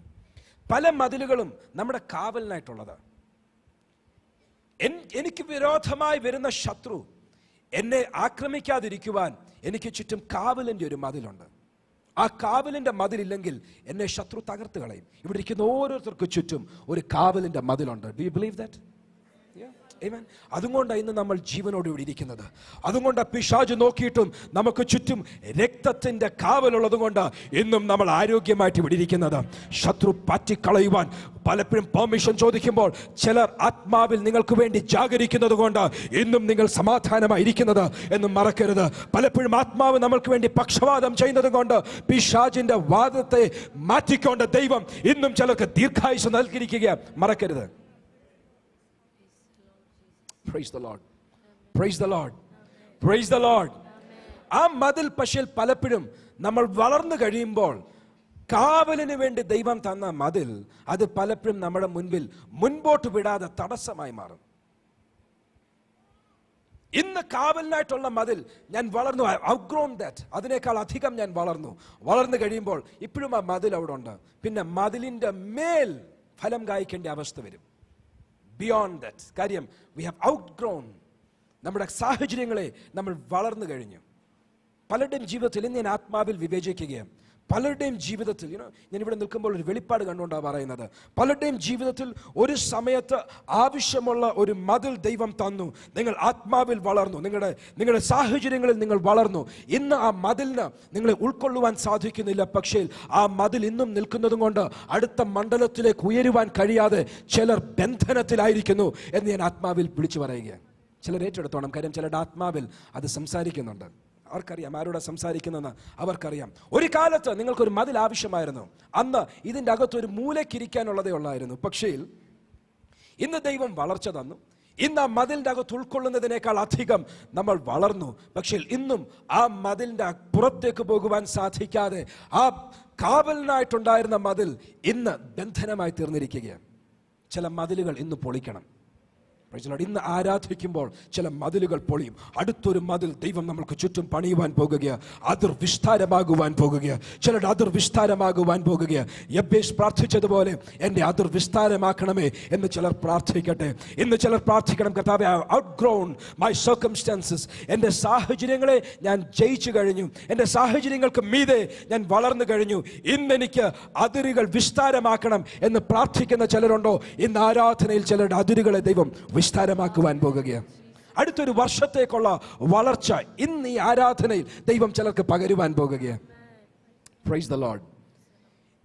പല മതിലുകളും നമ്മുടെ കാവലിനായിട്ടുള്ളത്. എനിക്ക് വിരോധമായി വരുന്ന ശത്രു എന്നെ ആക്രമിക്കാതിരിക്കുവാൻ എനിക്ക് ചുറ്റും കാവലിന്റെ ഒരു മതിലുണ്ട്. ആ കാവലിന്റെ മതിലില്ലെങ്കിൽ എന്നെ ശത്രു തകർത്ത് കളയും. ഇവിടെ ഇരിക്കുന്ന ഓരോരുത്തർക്കും ചുറ്റും ഒരു കാവലിന്റെ മതിലുണ്ട്. Do you believe that? അതുകൊണ്ടാണ് ഇന്ന് നമ്മൾ ജീവനോട് ഇവിടെ ഇരിക്കുന്നത്. അതുകൊണ്ടാണ് പിശാച് നോക്കിയിട്ടും നമുക്ക് ചുറ്റും രക്തത്തിന്റെ കാവലുള്ളത് കൊണ്ട് ഇന്നും നമ്മൾ ആരോഗ്യമായിട്ട് ഇവിടെ ഇരിക്കുന്നത്. ശത്രു പറ്റിക്കളയുവാൻ പലപ്പോഴും പെർമിഷൻ ചോദിക്കുമ്പോൾ ചിലർ ആത്മാവിൽ നിങ്ങൾക്ക് വേണ്ടി ജാഗരിക്കുന്നത് കൊണ്ട് ഇന്നും നിങ്ങൾ സമാധാനമായിരിക്കുന്നത് എന്ന് മറക്കരുത്. പലപ്പോഴും ആത്മാവ് നമ്മൾക്ക് വേണ്ടി പക്ഷവാദം ചെയ്യുന്നത് കൊണ്ട് പിശാചിന്റെ വാദത്തെ മാറ്റിക്കൊണ്ട് ദൈവം ഇന്നും ചിലർക്ക് ദീർഘായുസ് നൽകിയിരിക്കുക മറക്കരുത്. Praise the Lord. Praise the Lord. Praise the Lord. ആ മതിൽ പക്ഷേ പലപ്പോഴും നമ്മൾ വളർന്നു കഴിയുമ്പോൾ കാവലിന് വേണ്ടി ദൈവം തന്ന മതിൽ അത് പലപ്പോഴും നമ്മുടെ മുൻപിൽ മുൻപോട്ട് വിടാതെ തടസ്സമായി മാറും. ഇന്ന് കാവലിനായിട്ടുള്ള മതിൽ ഞാൻ വളർന്നു, ഔട്ട്ഗ്രോൺ ദാറ്റ്, അതിനേക്കാൾ അധികം ഞാൻ വളർന്നു കഴിയുമ്പോൾ ഇപ്പോഴും ആ മതിൽ അവിടെ ഉണ്ട്. പിന്നെ മതിലിന്റെ മേൽ ഫലം കായ്ക്കേണ്ട അവസ്ഥ വരും. ബിയോണ്ട് ദാറ്റ് കാര്യം വി ഹാവ് ഔട്ട്ഗ്രോൺ. നമ്മുടെ സാഹചര്യങ്ങളെ നമ്മൾ വളർന്നു കഴിഞ്ഞു. പലരുടെയും ജീവിതത്തിൽ ഇന്ന് ഞാൻ ആത്മാവിൽ വിവേചിക്കുകയാണ്. പലരുടെയും ജീവിതത്തിൽ ഞാൻ ഇവിടെ നിൽക്കുമ്പോൾ ഒരു വെളിപ്പാട് കണ്ടുകൊണ്ടാണ് പറയുന്നത്. പലരുടെയും ജീവിതത്തിൽ ഒരു സമയത്ത് ആവശ്യമുള്ള ഒരു മതിൽ ദൈവം തന്നു. നിങ്ങൾ ആത്മാവിൽ വളർന്നു, നിങ്ങളുടെ സാഹചര്യങ്ങളിൽ നിങ്ങൾ വളർന്നു. ഇന്ന് ആ മതിലിന് നിങ്ങളെ ഉൾക്കൊള്ളുവാൻ സാധിക്കുന്നില്ല. പക്ഷേ ആ മതിൽ ഇന്നും നിൽക്കുന്നതും കൊണ്ട് അടുത്ത മണ്ഡലത്തിലേക്ക് ഉയരുവാൻ കഴിയാതെ ചിലർ ബന്ധനത്തിലായിരിക്കുന്നു എന്ന് ഞാൻ ആത്മാവിൽ വിളിച്ചു പറയുകയാണ്. ചിലർ ഏറ്റെടുത്തോണം, കാര്യം ചിലരുടെ ആത്മാവിൽ അത് സംസാരിക്കുന്നുണ്ട്. അവർക്കറിയാം ആരോടെ സംസാരിക്കുന്നെന്ന് അവർക്കറിയാം. ഒരു കാലത്ത് നിങ്ങൾക്കൊരു മതിൽ ആവശ്യമായിരുന്നു. അന്ന് ഇതിൻ്റെ അകത്തൊരു മൂലക്കിരിക്കാനുള്ളതേ ഉള്ളായിരുന്നു. പക്ഷേ ഇന്ന് ദൈവം വളർച്ച തന്നു. ഇന്ന് ആ മതിലിൻ്റെ അകത്ത് ഉൾക്കൊള്ളുന്നതിനേക്കാൾ അധികം നമ്മൾ വളർന്നു. പക്ഷേ ഇന്നും ആ മതിലിൻ്റെ പുറത്തേക്ക് പോകുവാൻ സാധിക്കാതെ ആ കാവലിനായിട്ടുണ്ടായിരുന്ന മതിൽ ഇന്ന് ബന്ധനമായി തീർന്നിരിക്കുകയാണ്. ചില മതിലുകൾ ഇന്ന് പൊളിക്കണം. ഇന്ന് ആരാധിക്കുമ്പോൾ ചില മതിലുകൾ പൊളിയും. അടുത്തൊരു മതിൽ ദൈവം നമ്മൾക്ക് ചുറ്റും പണിയുവാൻ പോകുകയാണ്. അതിർ വിസ്താരമാകുവാൻ പോകുകയാണ്. ചിലരുടെ അതിർ വിസ്താരമാകുവാൻ പോകുകയാണ്. യബ്ബേസ് പ്രാർത്ഥിച്ചതുപോലെ എൻ്റെ അതിർ വിസ്താരമാക്കണമേ എന്ന് ചിലർ പ്രാർത്ഥിക്കട്ടെ. ഇന്ന് ചിലർ പ്രാർത്ഥിക്കണം, കർത്താവേ, ഐ ഔട്ട്ഗ്രോൺ മൈ സർക്കംസ്റ്റാൻസസ്. എൻ്റെ സാഹചര്യങ്ങളെ ഞാൻ ജയിച്ചു കഴിഞ്ഞു. എൻ്റെ സാഹചര്യങ്ങൾക്ക് മീതെ ഞാൻ വളർന്നു കഴിഞ്ഞു. ഇന്ന് എനിക്ക് അതിരുകൾ വിസ്താരമാക്കണം എന്ന് പ്രാർത്ഥിക്കുന്ന ചിലരുണ്ടോ? ഇന്ന് ആരാധനയിൽ ചിലരുടെ അതിരുകളെ ദൈവം വിസ്താരമാക്കുവാൻ പോകുകയാണ്. അടുത്തൊരു വർഷത്തേക്കുള്ള വളർച്ച ഇന്ന് ഈ ആരാധനയിൽ ദൈവം ചിലർക്ക് പകരുവാൻ പോകുകയാണ്. Praise the lord.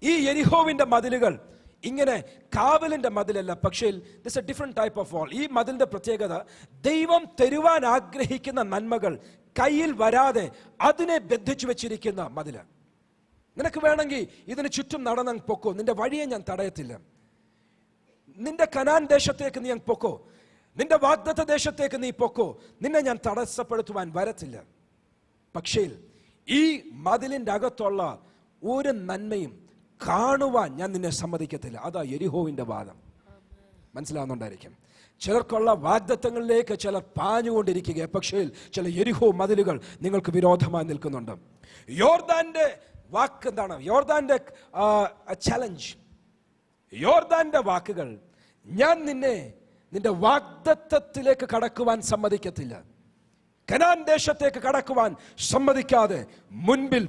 ഈ യെരിഹോവിന്റെ മതിലുകൾ ഇങ്ങനെ കാവലിന്റെ മതിലല്ല, പക്ഷേ this a different type of wall. ഈ മതിലിന്റെ പ്രത്യേകത ദൈവം തരുവാൻ ആഗ്രഹിക്കുന്ന നന്മകൾ കയ്യിൽ വരാതെ അതിനെ ബന്ധിച്ചു വെച്ചിരിക്കുന്ന മതില്. നിനക്ക് വേണമെങ്കിൽ ഇതിന് ചുറ്റും നടന്നങ്ങ് പൊക്കോ, നിന്റെ വഴിയെ ഞാൻ തടയത്തില്ല. നിന്റെ കനാൻ ദേശത്തേക്ക് നീ അങ്ങ് പൊക്കോ, നിന്റെ വാഗ്ദത്ത ദേശത്തേക്ക് നീ പൊക്കോ, നിന്നെ ഞാൻ തടസ്സപ്പെടുത്തുവാൻ വരത്തില്ല. പക്ഷേ ഈ മതിലിന്റെ അകത്തുള്ള ഒരു നന്മയും കാണുവാൻ ഞാൻ നിന്നെ സമ്മതിക്കത്തില്ല. അതാ യെരിഹോവിന്റെ വാദം. മനസ്സിലാവുന്നുണ്ടായിരിക്കും. ചിലർക്കുള്ള വാഗ്ദത്തങ്ങളിലേക്ക് ചിലർ പാഞ്ഞുകൊണ്ടിരിക്കുക, പക്ഷേ ചില യെരിഹോ മതിലുകൾ നിങ്ങൾക്ക് വിരോധമായി നിൽക്കുന്നുണ്ട്. യോർദാന്റെ വാക്ക് എന്താണ്? യോർദാന്റെ ചലഞ്ച്, യോർദാന്റെ വാക്കുകൾ, ഞാൻ നിന്റെ വാഗ്ദത്തത്തിലേക്ക് കടക്കുവാൻ സമ്മതിക്കത്തില്ല. കനാൻ ദേശത്തേക്ക് കടക്കുവാൻ സമ്മതിക്കാതെ മുൻപിൽ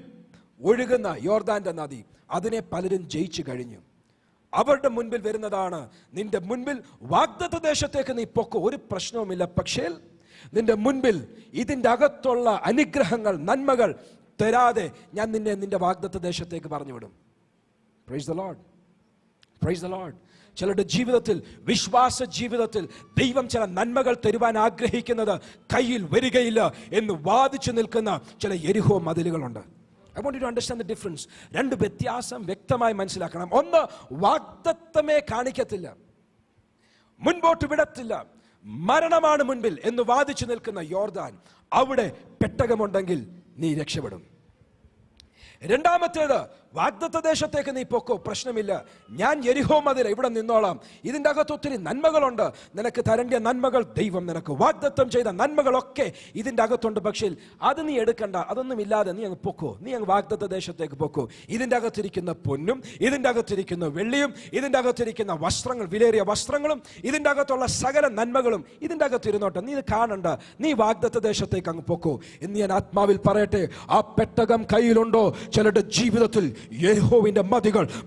ഒഴുകുന്ന യോർദാന്റെ നദി, അതിനെ പലരും ജയിച്ചു കഴിഞ്ഞു. അവരുടെ മുൻപിൽ വരുന്നതാണ്, നിന്റെ മുൻപിൽ വാഗ്ദത്ത ദേശത്തേക്ക് നീ പൊക്കോ, ഒരു പ്രശ്നവുമില്ല. പക്ഷേ നിന്റെ മുൻപിൽ ഇതിൻ്റെ അകത്തുള്ള അനുഗ്രഹങ്ങൾ, നന്മകൾ തരാതെ ഞാൻ നിന്നെ നിന്റെ വാഗ്ദത്ത ദേശത്തേക്ക് പറഞ്ഞു വിടും. Price the Lord. Price the Lord. ചിലരുടെ ജീവിതത്തിൽ, വിശ്വാസ ജീവിതത്തിൽ ദൈവം ചില നന്മകൾ തരുവാൻ ആഗ്രഹിക്കുന്നത് കയ്യിൽ വരികയില്ല എന്ന് വാദിച്ചു നിൽക്കുന്ന ചില യെരിഹോ മതിലുകളുണ്ട്. I want you to understand the difference. രണ്ട് വ്യത്യാസം വ്യക്തമായി മനസ്സിലാക്കണം. ഒന്ന്, വാഗ്ദത്തമേ കാണിക്കത്തില്ല, മുൻപോട്ട് വിടത്തില്ല, മരണമാണ് മുൻപിൽ എന്ന് വാദിച്ചു നിൽക്കുന്ന യോർദാൻ, അവിടെ പെട്ടകമുണ്ടെങ്കിൽ നീ രക്ഷപ്പെടും. രണ്ടാമത്തേത്, വാഗ്ദത്ത ദേശത്തേക്ക് നീ പൊക്കോ, പ്രശ്നമില്ല, ഞാൻ യെരിഹോ മതിൽ ഇവിടെ നിന്നോളാം, ഇതിൻ്റെ അകത്ത് ഒത്തിരി നന്മകളുണ്ട്, നിനക്ക് തരേണ്ട നന്മകൾ ദൈവം നിനക്ക് വാഗ്ദത്തം ചെയ്ത നന്മകളൊക്കെ ഇതിൻ്റെ അകത്തുണ്ട്, പക്ഷേ അത് നീ എടുക്കണ്ട, അതൊന്നുമില്ലാതെ നീ അങ്ങ് പൊക്കോ, നീ അങ്ങ് വാഗ്ദത്ത ദേശത്തേക്ക് പൊക്കോ. ഇതിൻ്റെ അകത്തിരിക്കുന്ന പൊന്നും, ഇതിൻ്റെ അകത്തിരിക്കുന്ന വെള്ളിയും, ഇതിൻ്റെ അകത്തിരിക്കുന്ന വസ്ത്രങ്ങൾ, വിലയേറിയ വസ്ത്രങ്ങളും, ഇതിൻ്റെ അകത്തുള്ള സകല നന്മകളും ഇതിൻ്റെ അകത്തിരുന്നോട്ടെ, നീ ഇത് കാണണ്ട, നീ വാഗ്ദത്ത ദേശത്തേക്ക് അങ്ങ് പൊക്കോ എന്ന് ഞാൻ ആത്മാവിൽ പറയട്ടെ. ആ പെട്ടകം കയ്യിലുണ്ടോ? ചിലരുടെ ജീവിതത്തിൽ യെഹോവയുടെ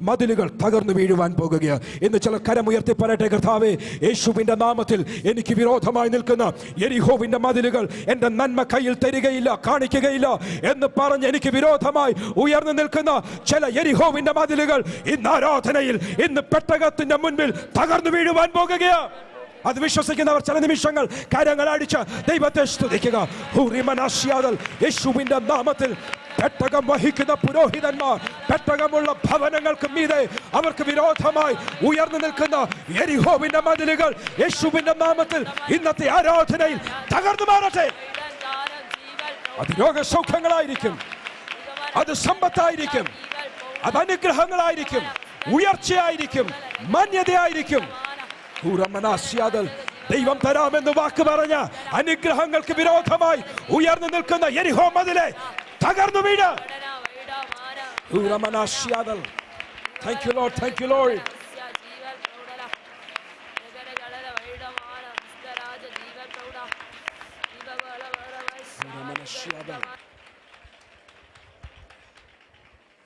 മതിലുകൾ തകർന്നു വീഴുവാൻ പോകുകയാണ്. ഇന്ന് ചില കരമുയർത്തി പറയട്ടെ, കർത്താവേ, യേശുവിന്റെ നാമത്തിൽ എനിക്ക് വിരോധമായി നിൽക്കുന്ന യെരിഹോവിന്റെ മതിലുകൾ എന്റെ നന്മ കയ്യിൽ തരികയില്ല, കാണിക്കുകയില്ല എന്ന് പറഞ്ഞ് എനിക്ക് വിരോധമായി ഉയർന്നു നിൽക്കുന്ന ചില യെരിഹോവിന്റെ മതിലുകൾ ഇന്ന് ആരാധനയിൽ, ഇന്ന് പെട്ടകത്തിന്റെ മുൻപിൽ തകർന്നു വീഴുവാൻ പോകുകയാണ്. അത് വിശ്വസിക്കുന്നവർ ചില നിമിഷങ്ങൾ കരങ്ങൾ അടിച്ച് ദൈവത്തെ സ്തുതിക്കുക. യേശുവിന്റെ നാമത്തിൽ പെട്ടകം വഹിക്കുന്ന പുരോഹിതന്മാർ, പെട്ടകമുള്ള ഭവനങ്ങൾക്ക് മീതെ അവർക്ക് വിരോധമായി ഉയർന്നു നിൽക്കുന്ന യെരിഹോവിന്റെ മതിലുകൾ യേശുവിന്റെ നാമത്തിൽ ഇന്നത്തെ ആരാധനയിൽ തകർന്നു മാറട്ടെ. അത് രോഗസൗഖ്യങ്ങളായിരിക്കും, അത് സമ്പത്തായിരിക്കും, അത് അനുഗ്രഹങ്ങളായിരിക്കും, ഉയർച്ചയായിരിക്കും, മാന്യതയായിരിക്കും. ദൈവം തരാമെന്ന് വാക്ക് പറഞ്ഞ അനുഗ്രഹങ്ങൾക്ക് വിരോധമായി ഉയർന്നു നിൽക്കുന്ന യെരിഹോ മതിലെ തകർന്നു വീഴ. Thank you Lord, thank you Lord.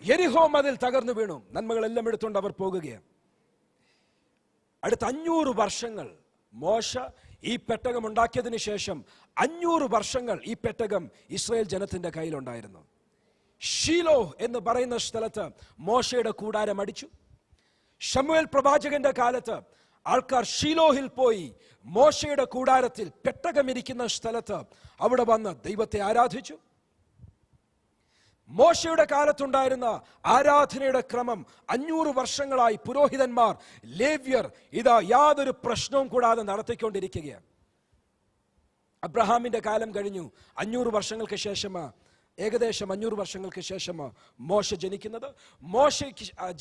യെരിഹോ മതിൽ തകർന്നു വീണു, നന്മകളെല്ലാം എടുത്തുകൊണ്ട് അവർ പോകുകയാണ്. അടുത്ത 500 വർഷങ്ങൾ മോശ ഈ പെട്ടകം ഉണ്ടാക്കിയതിന് ശേഷം 500 വർഷങ്ങൾ ഈ പെട്ടകം ഇസ്രായേൽ ജനത്തിന്റെ കയ്യിലുണ്ടായിരുന്നു. ഷീലോ എന്ന് പറയുന്ന സ്ഥലത്ത് മോശയുടെ കൂടാരം അടിച്ചു. ശമൂവേൽ പ്രവാചകന്റെ കാലത്ത് ആൾക്കാർ ഷീലോഹിൽ പോയി മോശയുടെ കൂടാരത്തിൽ പെട്ടകം ഇരിക്കുന്ന സ്ഥലത്ത് അവിടെ വന്ന് ദൈവത്തെ ആരാധിച്ചു. മോശയുടെ കാലത്തുണ്ടായിരുന്ന ആരാധനയുടെ ക്രമം 500 വർഷങ്ങളായി പുരോഹിതന്മാർ, ലേവ്യർ ഇതാ യാതൊരു പ്രശ്നവും കൂടാതെ നടത്തിക്കൊണ്ടിരിക്കുകയാണ്. അബ്രഹാമിന്റെ കാലം കഴിഞ്ഞു, 500 വർഷങ്ങൾക്ക് ശേഷമാണ്, ഏകദേശം 500 വർഷങ്ങൾക്ക് ശേഷമാണ് മോശ ജനിക്കുന്നത്. മോശ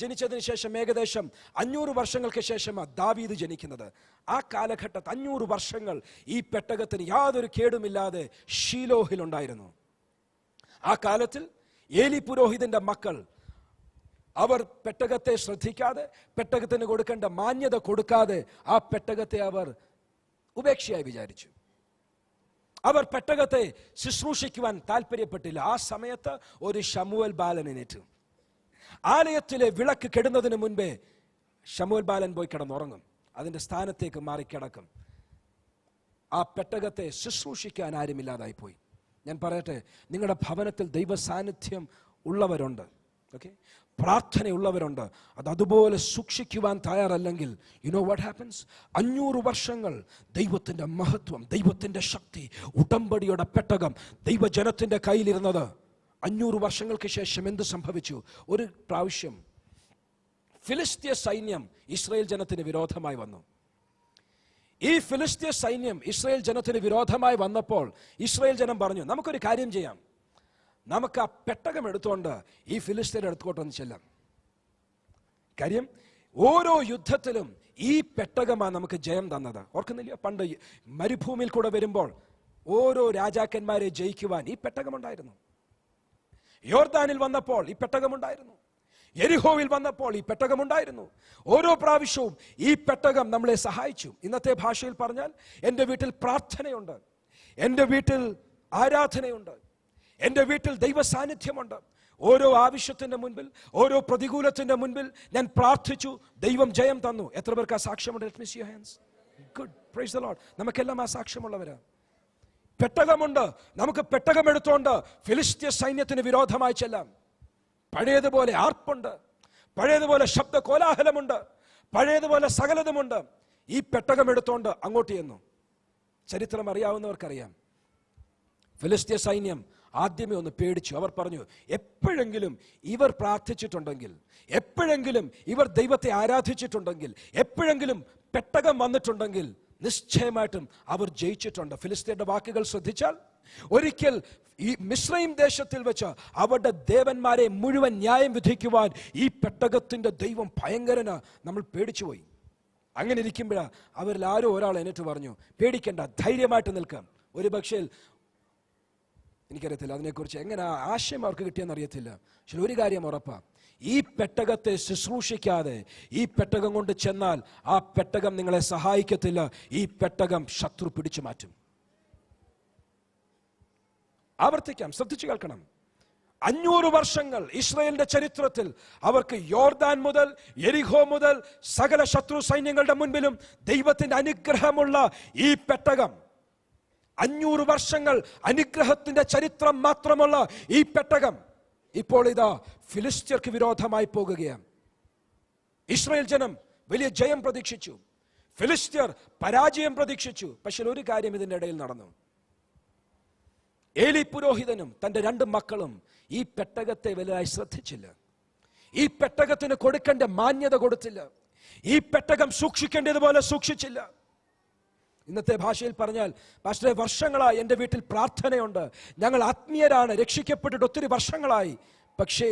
ജനിച്ചതിന് ശേഷം ഏകദേശം 500 വർഷങ്ങൾക്ക് ശേഷമാണ് ദാവീദ് ജനിക്കുന്നത്. ആ കാലഘട്ടത്തിൽ 500 വർഷങ്ങൾ ഈ പെട്ടകത്തിന് യാതൊരു കേടുമില്ലാതെ ഷീലോഹിലുണ്ടായിരുന്നു. ആ കാലത്തിൽ ഏലി പുരോഹിതന്റെ മക്കൾ അവർ പെട്ടകത്തെ ശ്രദ്ധിക്കാതെ, പെട്ടകത്തിന് കൊടുക്കേണ്ട മാന്യത കൊടുക്കാതെ ആ പെട്ടകത്തെ അവർ ഉപേക്ഷയായി വിചാരിച്ചു. അവർ പെട്ടകത്തെ ശുശ്രൂഷിക്കുവാൻ താല്പര്യപ്പെട്ടില്ല. ആ സമയത്ത് ഒരു ശമൂവേൽ ബാലൻ എണീറ്റു. ആലയത്തിലെ വിളക്ക് കെടുന്നതിന് മുൻപേ ശമൂവേൽ ബാലൻ പോയി കിടന്നുറങ്ങും, അതിന്റെ സ്ഥാനത്തേക്ക് മാറിക്കിടക്കും. ആ പെട്ടകത്തെ ശുശ്രൂഷിക്കാൻ ആരുമില്ലാതായി പോയി. ഞാൻ പറയട്ടെ, നിങ്ങളുടെ ഭവനത്തിൽ ദൈവ സാന്നിധ്യം ഉള്ളവരുണ്ട്, ഓക്കെ, പ്രാർത്ഥനയുള്ളവരുണ്ട്, അത് അതുപോലെ സൂക്ഷിക്കുവാൻ തയ്യാറല്ലെങ്കിൽ യു നോ വാട്ട് ഹാപ്പൻസ്? 500 വർഷങ്ങൾ ദൈവത്തിന്റെ മഹത്വം, ദൈവത്തിന്റെ ശക്തി, ഉടമ്പടിയുടെ പെട്ടകം ദൈവജനത്തിന്റെ കയ്യിലിരുന്നത് 500 വർഷങ്ങൾക്ക് ശേഷം എന്ത് സംഭവിച്ചു? ഒരു പ്രാവശ്യം ഫിലിസ്തീയ സൈന്യം ഇസ്രായേൽ ജനത്തിന് വിരോധമായി വന്നു. ഈ ഫിലിസ്തീയ സൈന്യം ഇസ്രായേൽ ജനത്തിന് വിരോധമായി വന്നപ്പോൾ ഇസ്രായേൽ ജനം പറഞ്ഞു, നമുക്കൊരു കാര്യം ചെയ്യാം, നമുക്ക് ആ പെട്ടകം എടുത്തുകൊണ്ട് ഈ ഫിലിസ്തീനെ എടുത്തുകൊണ്ടൊന്ന് ചെല്ലാം. കാര്യം ഓരോ യുദ്ധത്തിലും ഈ പെട്ടകമാണ് നമുക്ക് ജയം തന്നത്. ഓർക്കുന്നില്ല, പണ്ട് മരുഭൂമിയിൽ കൂടെ വരുമ്പോൾ ഓരോ രാജാക്കന്മാരെ ജയിക്കുവാൻ ഈ പെട്ടകമുണ്ടായിരുന്നു. യോർദാനിൽ വന്നപ്പോൾ ഈ പെട്ടകമുണ്ടായിരുന്നു. യെരിഹോവിൽ വന്നപ്പോൾ ഈ പെട്ടകമുണ്ടായിരുന്നു. ഓരോ പ്രാവശ്യവും ഈ പെട്ടകം നമ്മളെ സഹായിച്ചു. ഇന്നത്തെ ഭാഷയിൽ പറഞ്ഞാൽ എൻ്റെ വീട്ടിൽ പ്രാർത്ഥനയുണ്ട്, എൻ്റെ വീട്ടിൽ ആരാധനയുണ്ട്, എൻ്റെ വീട്ടിൽ ദൈവ സാന്നിധ്യമുണ്ട്. ഓരോ ആവശ്യത്തിന്റെ മുൻപിൽ, ഓരോ പ്രതികൂലത്തിന്റെ മുൻപിൽ ഞാൻ പ്രാർത്ഥിച്ചു, ദൈവം ജയം തന്നു. എത്ര പേർക്ക് ആ സാക്ഷ്യമുണ്ട്? Let me see your hands. Good, praise the lord. നമുക്കെല്ലാം ആ സാക്ഷ്യമുള്ളവരാ. പെട്ടകമുണ്ട്, നമുക്ക് പെട്ടകം എടുത്തുകൊണ്ട് ഫിലിസ്തീയ സൈന്യത്തിന് വിരോധമായി ചെല്ലാം. പഴയതുപോലെ ആർപ്പുണ്ട്, പഴയതുപോലെ ശബ്ദ കോലാഹലമുണ്ട്, പഴയതുപോലെ സകലതുമുണ്ട്. ഈ പെട്ടകം എടുത്തോണ്ട് അങ്ങോട്ട് ചെന്നു. ചരിത്രം അറിയാവുന്നവർക്കറിയാം, ഫിലിസ്ത്യ സൈന്യം ആദ്യമേ ഒന്ന് പേടിച്ചു. അവർ പറഞ്ഞു, എപ്പോഴെങ്കിലും ഇവർ പ്രാർത്ഥിച്ചിട്ടുണ്ടെങ്കിൽ, എപ്പോഴെങ്കിലും ഇവർ ദൈവത്തെ ആരാധിച്ചിട്ടുണ്ടെങ്കിൽ, എപ്പോഴെങ്കിലും പെട്ടകം വന്നിട്ടുണ്ടെങ്കിൽ നിശ്ചയമായിട്ടും അവർ ജയിച്ചിട്ടുണ്ട്. ഫിലിസ്ത്യരുടെ വാക്കുകൾ ശ്രദ്ധിച്ചാൽ, ഒരിക്കൽ ഈ മിസ്രൈം ദേശത്തിൽ വെച്ച് അവരുടെ ദേവന്മാരെ മുഴുവൻ ന്യായം വിധിക്കുവാൻ ഈ പെട്ടകത്തിന്റെ ദൈവം ഭയങ്കരന്. നമ്മൾ പേടിച്ചുപോയി. അങ്ങനെ ഇരിക്കുമ്പോഴാണ് അവരിൽ ആരോ ഒരാൾ എന്നിട്ട് പറഞ്ഞു, പേടിക്കണ്ട, ധൈര്യമായിട്ട് നിൽക്കാം. ഒരു പക്ഷേ എനിക്കറിയത്തില്ല അതിനെക്കുറിച്ച് എങ്ങനെ ആശയം അവർക്ക് കിട്ടിയെന്ന് അറിയത്തില്ല. പക്ഷെ ഒരു കാര്യം ഉറപ്പാ, ഈ പെട്ടകത്തെ ശുശ്രൂഷിക്കാതെ ഈ പെട്ടകം കൊണ്ട് ചെന്നാൽ ആ പെട്ടകം നിങ്ങളെ സഹായിക്കത്തില്ല. ഈ പെട്ടകം ശത്രു പിടിച്ചു മാറ്റും. ആവർത്തിക്കാം, ശ്രദ്ധിച്ചു കേൾക്കണം. 500 വർഷങ്ങൾ ഇസ്രായേലിന്റെ ചരിത്രത്തിൽ അവർക്ക് യോർദാൻ മുതൽ യെരിഹോ മുതൽ സകല ശത്രു സൈന്യങ്ങളുടെ മുൻപിലും ദൈവത്തിന്റെ അനുഗ്രഹമുള്ള ഈ പെട്ടകം, 500 വർഷങ്ങൾ അനുഗ്രഹത്തിന്റെ ചരിത്രം മാത്രമുള്ള ഈ പെട്ടകം ഇപ്പോൾ ഇതാ ഫിലിസ്ത്യർക്ക് വിരോധമായി പോകുകയാണ്. ഇസ്രായേൽ ജനം വലിയ ജയം പ്രതീക്ഷിച്ചു, ഫിലിസ്ത്യർ പരാജയം പ്രതീക്ഷിച്ചു. പക്ഷെ ഒരു കാര്യം ഇതിന്റെ ഇടയിൽ നടന്നു. ഏലി പുരോഹിതനും തന്റെ 2 മക്കളും ഈ പെട്ടകത്തെ വലുതായി ശ്രദ്ധിച്ചില്ല. ഈ പെട്ടകത്തിന് കൊടുക്കേണ്ട മാന്യത കൊടുത്തില്ല. ഈ പെട്ടകം സൂക്ഷിക്കേണ്ടതുപോലെ സൂക്ഷിച്ചില്ല. ഇന്നത്തെ ഭാഷയിൽ പറഞ്ഞാൽ, പാസ്റ്ററെ, വർഷങ്ങളായി എൻ്റെ വീട്ടിൽ പ്രാർത്ഥനയുണ്ട്, ഞങ്ങൾ ആത്മീയരാണ്, രക്ഷിക്കപ്പെട്ടിട്ട് ഒത്തിരി വർഷങ്ങളായി. പക്ഷേ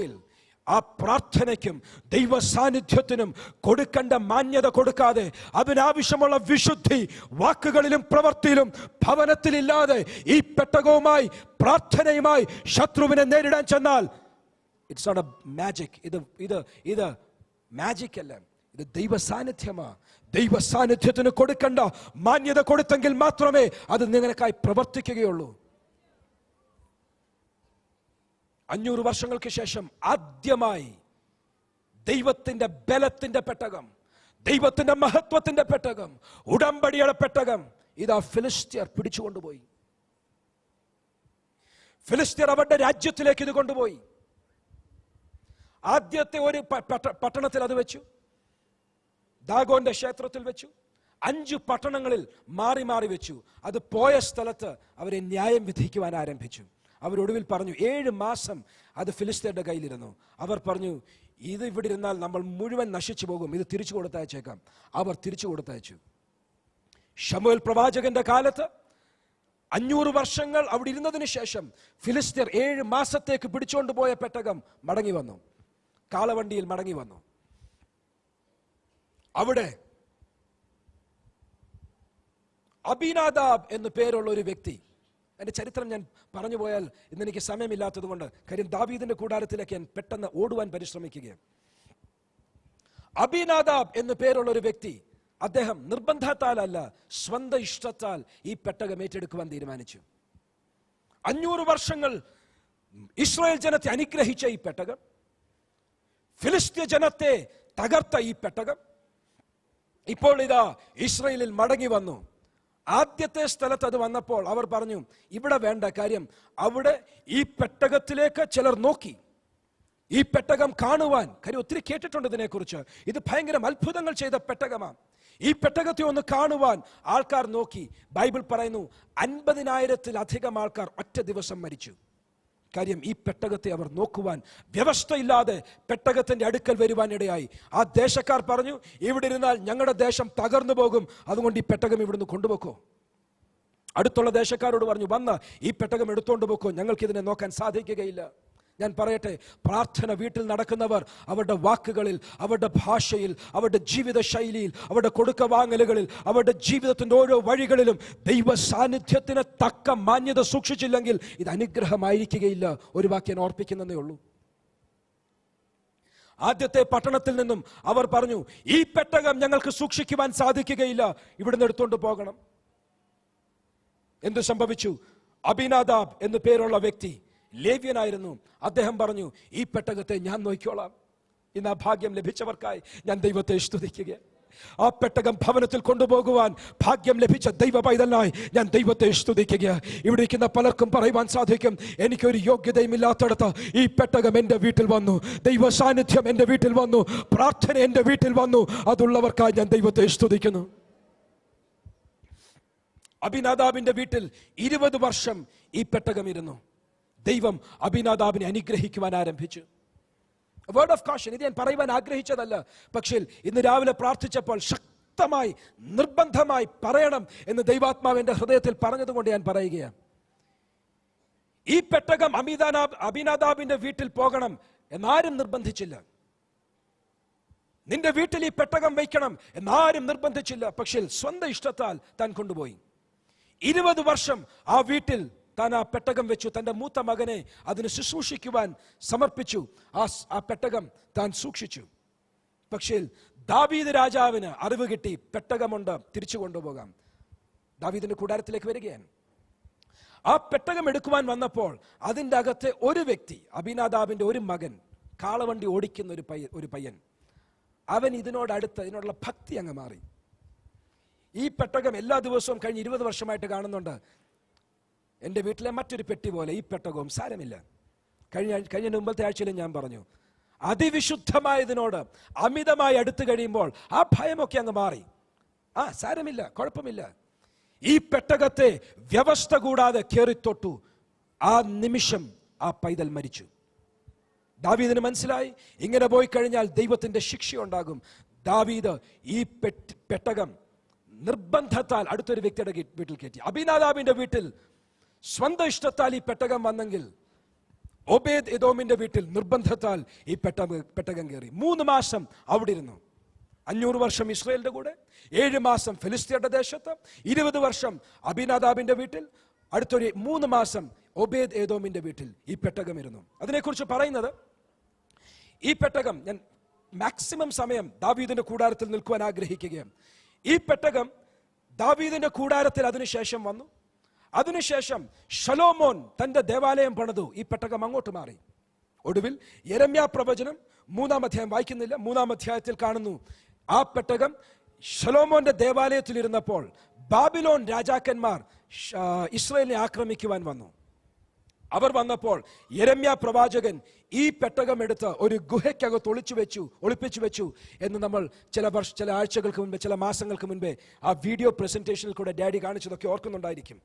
ആ പ്രാർത്ഥനയ്ക്കും ദൈവ സാന്നിധ്യത്തിനും കൊടുക്കേണ്ട മാന്യത കൊടുക്കാതെ, അതിനാവശ്യമുള്ള വിശുദ്ധി വാക്കുകളിലും പ്രവൃത്തിയിലും ഭവനത്തിലില്ലാതെ ഈ പെട്ടകവുമായി പ്രാർത്ഥനയുമായി ശത്രുവിനെ നേരിടാൻ ചെന്നാൽ ഇറ്റ്സ് നോട്ട് എ മാജിക്. ഇത് മാജിക് അല്ല, ഇത് ദൈവ സാന്നിധ്യമാ. ദൈവ സാന്നിധ്യത്തിന് കൊടുക്കേണ്ട മാന്യത കൊടുത്തെങ്കിൽ മാത്രമേ അത് നിങ്ങൾക്കായി പ്രവർത്തിക്കുകയുള്ളൂ. 500 വർഷങ്ങൾക്ക് ശേഷം ആദ്യമായി ദൈവത്തിന്റെ ബലത്തിന്റെ പെട്ടകം, ദൈവത്തിന്റെ മഹത്വത്തിന്റെ പെട്ടകം, ഉടമ്പടിയുടെ പെട്ടകം ഇതാ ഫിലിസ്ത്യർ പിടിച്ചുകൊണ്ടുപോയി. ഫിലിസ്ത്യർ അവരുടെ രാജ്യത്തിലേക്ക് ഇത് കൊണ്ടുപോയി. ആദ്യത്തെ ഒരു പട്ടണത്തിൽ അത് വെച്ചു, ദാഗോന്റെ ക്ഷേത്രത്തിൽ വെച്ചു. 5 പട്ടണങ്ങളിൽ മാറി മാറി വെച്ചു. അത് പോയ സ്ഥലത്ത് അവരെ ന്യായം വിധിക്കുവാൻ ആരംഭിച്ചു. അവരൊടുവിൽ പറഞ്ഞു, 7 മാസം അത് ഫിലിസ്ത്യരുടെ കയ്യിലിരുന്നു. അവർ പറഞ്ഞു, ഇത് ഇവിടെ ഇരുന്നാൽ നമ്മൾ മുഴുവൻ നശിച്ചു പോകും, ഇത് തിരിച്ചു കൊടുത്തയച്ചേക്കാം. അവർ തിരിച്ചു കൊടുത്തയച്ചു. ശമൂവേൽ പ്രവാചകന്റെ കാലത്ത് 500 വർഷങ്ങൾ അവിടെ ഇരുന്നതിന് ശേഷം ഫിലിസ്ത്യർ 7 മാസത്തേക്ക് പിടിച്ചുകൊണ്ടുപോയ പെട്ടകം മടങ്ങി വന്നു, കാളവണ്ടിയിൽ മടങ്ങി വന്നു. അവിടെ അബീനാദാബ് എന്നു പേരുള്ള ഒരു വ്യക്തി, എൻ്റെ ചരിത്രം ഞാൻ പറഞ്ഞു പോയാൽ ഇന്നെനിക്ക് സമയമില്ലാത്തത് കൊണ്ട്, കാര്യം ദാവീദിന്റെ കൂടാരത്തിലേക്ക് ഞാൻ പെട്ടെന്ന് ഓടുവാൻ പരിശ്രമിക്കുകയാണ്. അബീനാദാബ് എന്നു പേരുള്ള ഒരു വ്യക്തി, അദ്ദേഹം നിർബന്ധത്താലല്ല സ്വന്തം ഇഷ്ടത്താൽ ഈ പെട്ടകം ഏറ്റെടുക്കുവാൻ തീരുമാനിച്ചു. 500 വർഷങ്ങൾ ഇസ്രായേൽ ജനത്തെ അനുഗ്രഹിച്ച ഈ പെട്ടകം, ഫിലിസ്ത്യ ജനത്തെ തകർത്ത ഈ പെട്ടകം ഇപ്പോൾ ഇതാ ഇസ്രായേലിൽ മടങ്ങി വന്നു. ആദ്യത്തെ സ്ഥലത്ത് അത് വന്നപ്പോൾ അവർ പറഞ്ഞു, ഇവിടെ വേണ്ട. കാര്യം അവിടെ ഈ പെട്ടകത്തിലേക്ക് ചിലർ നോക്കി, ഈ പെട്ടകം കാണുവാൻ. കാര്യം ഒത്തിരി കേട്ടിട്ടുണ്ട് ഇതിനെക്കുറിച്ച്. ഇത് ഭയങ്കര അത്ഭുതങ്ങൾ ചെയ്ത പെട്ടകമാണ്. ഈ പെട്ടകത്തെ ഒന്ന് കാണുവാൻ ആൾക്കാർ നോക്കി. ബൈബിൾ പറയുന്നു 50,000-ലധികം ആൾക്കാർ ഒറ്റ ദിവസം മരിച്ചു. കാര്യം ഈ പെട്ടകത്തെ അവർ നോക്കുവാൻ വ്യവസ്ഥയില്ലാതെ പെട്ടകത്തിന്റെ അടുക്കൽ വരുവാൻ ഇടയായി. ആ ദേശക്കാർ പറഞ്ഞു, ഇവിടെ ഇരുന്നാൽ ഞങ്ങളുടെ ദേശം തകർന്നു പോകും, അതുകൊണ്ട് ഈ പെട്ടകം ഇവിടുന്ന് കൊണ്ടുപോക്കോ. അടുത്തുള്ള ദേശക്കാരോട് പറഞ്ഞു, വന്ന് ഈ പെട്ടകം എടുത്തോണ്ട് പോക്കോ, ഞങ്ങൾക്കിതിനെ നോക്കാൻ സാധിക്കുകയില്ല. ഞാൻ പറയട്ടെ, പ്രാർത്ഥന വീട്ടിൽ നടക്കുന്നവർ അവരുടെ വാക്കുകളിൽ, അവരുടെ ഭാഷയിൽ, അവരുടെ ജീവിത ശൈലിയിൽ, അവരുടെ കൊടുക്കവാങ്ങലുകളിൽ, അവരുടെ ജീവിതത്തിന്റെ ഓരോ വഴികളിലും ദൈവ സാന്നിധ്യത്തിന് തക്ക മാന്യത സൂക്ഷിച്ചില്ലെങ്കിൽ ഇത് അനുഗ്രഹമായിരിക്കുകയില്ല. ഒരു വാക്യം ഓർപ്പിക്കുന്നതേ ഉള്ളൂ. ആദ്യത്തെ പട്ടണത്തിൽ നിന്നും അവർ പറഞ്ഞു, ഈ പെട്ടകം ഞങ്ങൾക്ക് സൂക്ഷിക്കുവാൻ സാധിക്കുകയില്ല, ഇവിടുന്ന് എടുത്തോണ്ട് പോകണം. എന്തു സംഭവിച്ചു? അബീനാദാബ് എന്നു പേരുള്ള വ്യക്തി ലേവ്യനായിരുന്നു. അദ്ദേഹം പറഞ്ഞു, ഈ പെട്ടകത്തെ ഞാൻ നോക്കിക്കോളാം. ഇന്ന് ആ ഭാഗ്യം ലഭിച്ചവർക്കായി ഞാൻ ദൈവത്തെ സ്തുതിക്കുക. ആ പെട്ടകം ഭവനത്തിൽ കൊണ്ടുപോകുവാൻ ഭാഗ്യം ലഭിച്ച ദൈവ പൈതലിനായി ഞാൻ ദൈവത്തെ സ്തുതിക്കുക. ഇവിടെ ഇരിക്കുന്ന പലർക്കും പറയുവാൻ സാധിക്കും, എനിക്കൊരു യോഗ്യതയുമില്ലാത്തടത്ത് ഈ പെട്ടകം എൻ്റെ വീട്ടിൽ വന്നു, ദൈവ സാന്നിധ്യം എൻ്റെ വീട്ടിൽ വന്നു, പ്രാർത്ഥന എൻ്റെ വീട്ടിൽ വന്നു. അതുള്ളവർക്കായി ഞാൻ ദൈവത്തെ സ്തുതിക്കുന്നു. അബിനാദാബിന്റെ വീട്ടിൽ 20 വർഷം ഈ പെട്ടകം ഇരുന്നു. ദൈവം അബിനാദാബിനെ അനുഗ്രഹിക്കുവാൻ ആരംഭിച്ചു. വേർഡ് ഓഫ് കാഷൻ, ഇത് ഞാൻ പറയുവാൻ ആഗ്രഹിച്ചതല്ല, പക്ഷേ ഇന്ന് രാവിലെ പ്രാർത്ഥിച്ചപ്പോൾ ശക്തമായി നിർബന്ധമായി പറയണം എന്ന് ദൈവാത്മാവ് എൻ്റെ ഹൃദയത്തിൽ പറഞ്ഞതുകൊണ്ട് ഞാൻ പറയുകയാണ്. ഈ പെട്ടകം അബിനാദാബിന്റെ വീട്ടിൽ പോകണം എന്നാരും നിർബന്ധിച്ചില്ല. നിന്റെ വീട്ടിൽ ഈ പെട്ടകം വയ്ക്കണം എന്നാരും നിർബന്ധിച്ചില്ല. പക്ഷേ സ്വന്തം ഇഷ്ടത്താൽ താൻ കൊണ്ടുപോയി. 20 വർഷം ആ വീട്ടിൽ താൻ ആ പെട്ടകം വെച്ചു. തന്റെ മൂത്ത മകനെ അതിന് ശുശ്രൂഷിക്കുവാൻ സമർപ്പിച്ചു. ആ പെട്ടകം താൻ സൂക്ഷിച്ചു. പക്ഷേ ദാവീദ് രാജാവിന് അറിവ് കിട്ടി, പെട്ടകമുണ്ട്, തിരിച്ചു കൊണ്ടുപോകാം. ദാവീദിന്റെ കൂടാരത്തിലേക്ക് വരികയാണ്. ആ പെട്ടകം എടുക്കുവാൻ വന്നപ്പോൾ അതിൻ്റെ അകത്തെ ഒരു വ്യക്തി, അബിനാദാബിന്റെ ഒരു മകൻ, കാളവണ്ടി ഓടിക്കുന്ന ഒരു പയ്യൻ, അവൻ ഇതിനോടുള്ള ഭക്തി അങ്ങ് മാറി. ഈ പെട്ടകം എല്ലാ ദിവസവും കഴിഞ്ഞ് 20 വർഷമായിട്ട് കാണുന്നുണ്ട്. എൻ്റെ വീട്ടിലെ മറ്റൊരു പെട്ടി പോലെ ഈ പെട്ടകവും സാരമില്ല. കഴിഞ്ഞ മുമ്പത്തെ ആഴ്ചയിലും ഞാൻ പറഞ്ഞു, അതിവിശുദ്ധമായതിനോട് അമിതമായി അടുത്ത് കഴിയുമ്പോൾ ആ ഭയമൊക്കെ അങ്ങ് മാറി. സാരമില്ല, കുഴപ്പമില്ല. ഈ പെട്ടകത്തെ വ്യവസ്ഥ കൂടാതെ കേറിത്തൊട്ടു. ആ നിമിഷം ആ പൈതൽ മരിച്ചു. ദാവീദിന് മനസ്സിലായി, ഇങ്ങനെ പോയി കഴിഞ്ഞാൽ ദൈവത്തിന്റെ ശിക്ഷ ഉണ്ടാകും. ദാവീദ് ഈ പെട്ടകം നിർബന്ധത്താൽ അടുത്തൊരു വ്യക്തിയുടെ വീട്ടിൽ കയറ്റി. അബിനാദാബിന്റെ വീട്ടിൽ സ്വന്തം ഇഷ്ടത്താൽ ഈ പെട്ടകം വന്നെങ്കിൽ ഒബേദ് എദോമിന്റെ വീട്ടിൽ നിർബന്ധത്താൽ ഈ പെട്ടകം കയറി. 3 മാസം അവിടെ ഇരുന്നു. 500 വർഷം ഇസ്രായേലിന്റെ കൂടെ, 7 മാസം ഫിലിസ്ത്യരുടെ ദേശത്ത്, 20 വർഷം അബിനാദാബിന്റെ വീട്ടിൽ, അടുത്തൊരു 3 മാസം ഒബേദ് ഏദോമിന്റെ വീട്ടിൽ ഈ പെട്ടകം ഇരുന്നു. അതിനെക്കുറിച്ച് പറയുന്നത്, ഈ പെട്ടകം, ഞാൻ മാക്സിമം സമയം ദാവീദിന്റെ കൂടാരത്തിൽ നിൽക്കുവാൻ ആഗ്രഹിക്കുകയാണ്. ഈ പെട്ടകം ദാവീദിന്റെ കൂടാരത്തിൽ അതിനുശേഷം വന്നു. അതിനുശേഷം ശലോമോൻ തന്റെ ദേവാലയം പണിതു. ഈ പെട്ടകം അങ്ങോട്ട് മാറി. ഒടുവിൽ യെരമ്യാ പ്രവചനം 3-ാം അധ്യായം വായിക്കുന്നില്ല, 3-ാം അധ്യായത്തിൽ കാണുന്നു, ആ പെട്ടകം ശലോമോന്റെ ദേവാലയത്തിൽ ഇരുന്നപ്പോൾ ബാബിലോൺ രാജാക്കന്മാർ ഇസ്രായേലിനെ ആക്രമിക്കുവാൻ വന്നു. അവർ വന്നപ്പോൾ യെരമ്യാ പ്രവാചകൻ ഈ പെട്ടകം എടുത്ത് ഒരു ഗുഹയ്ക്കകത്ത് ഒളിപ്പിച്ചു വെച്ചു എന്ന് നമ്മൾ ചില ആഴ്ചകൾക്ക് മുൻപേ, ചില മാസങ്ങൾക്ക് മുൻപേ ആ വീഡിയോ പ്രസന്റേഷനിൽ കൂടെ ഡാഡി കാണിച്ചതൊക്കെ ഓർക്കുന്നുണ്ടായിരിക്കും.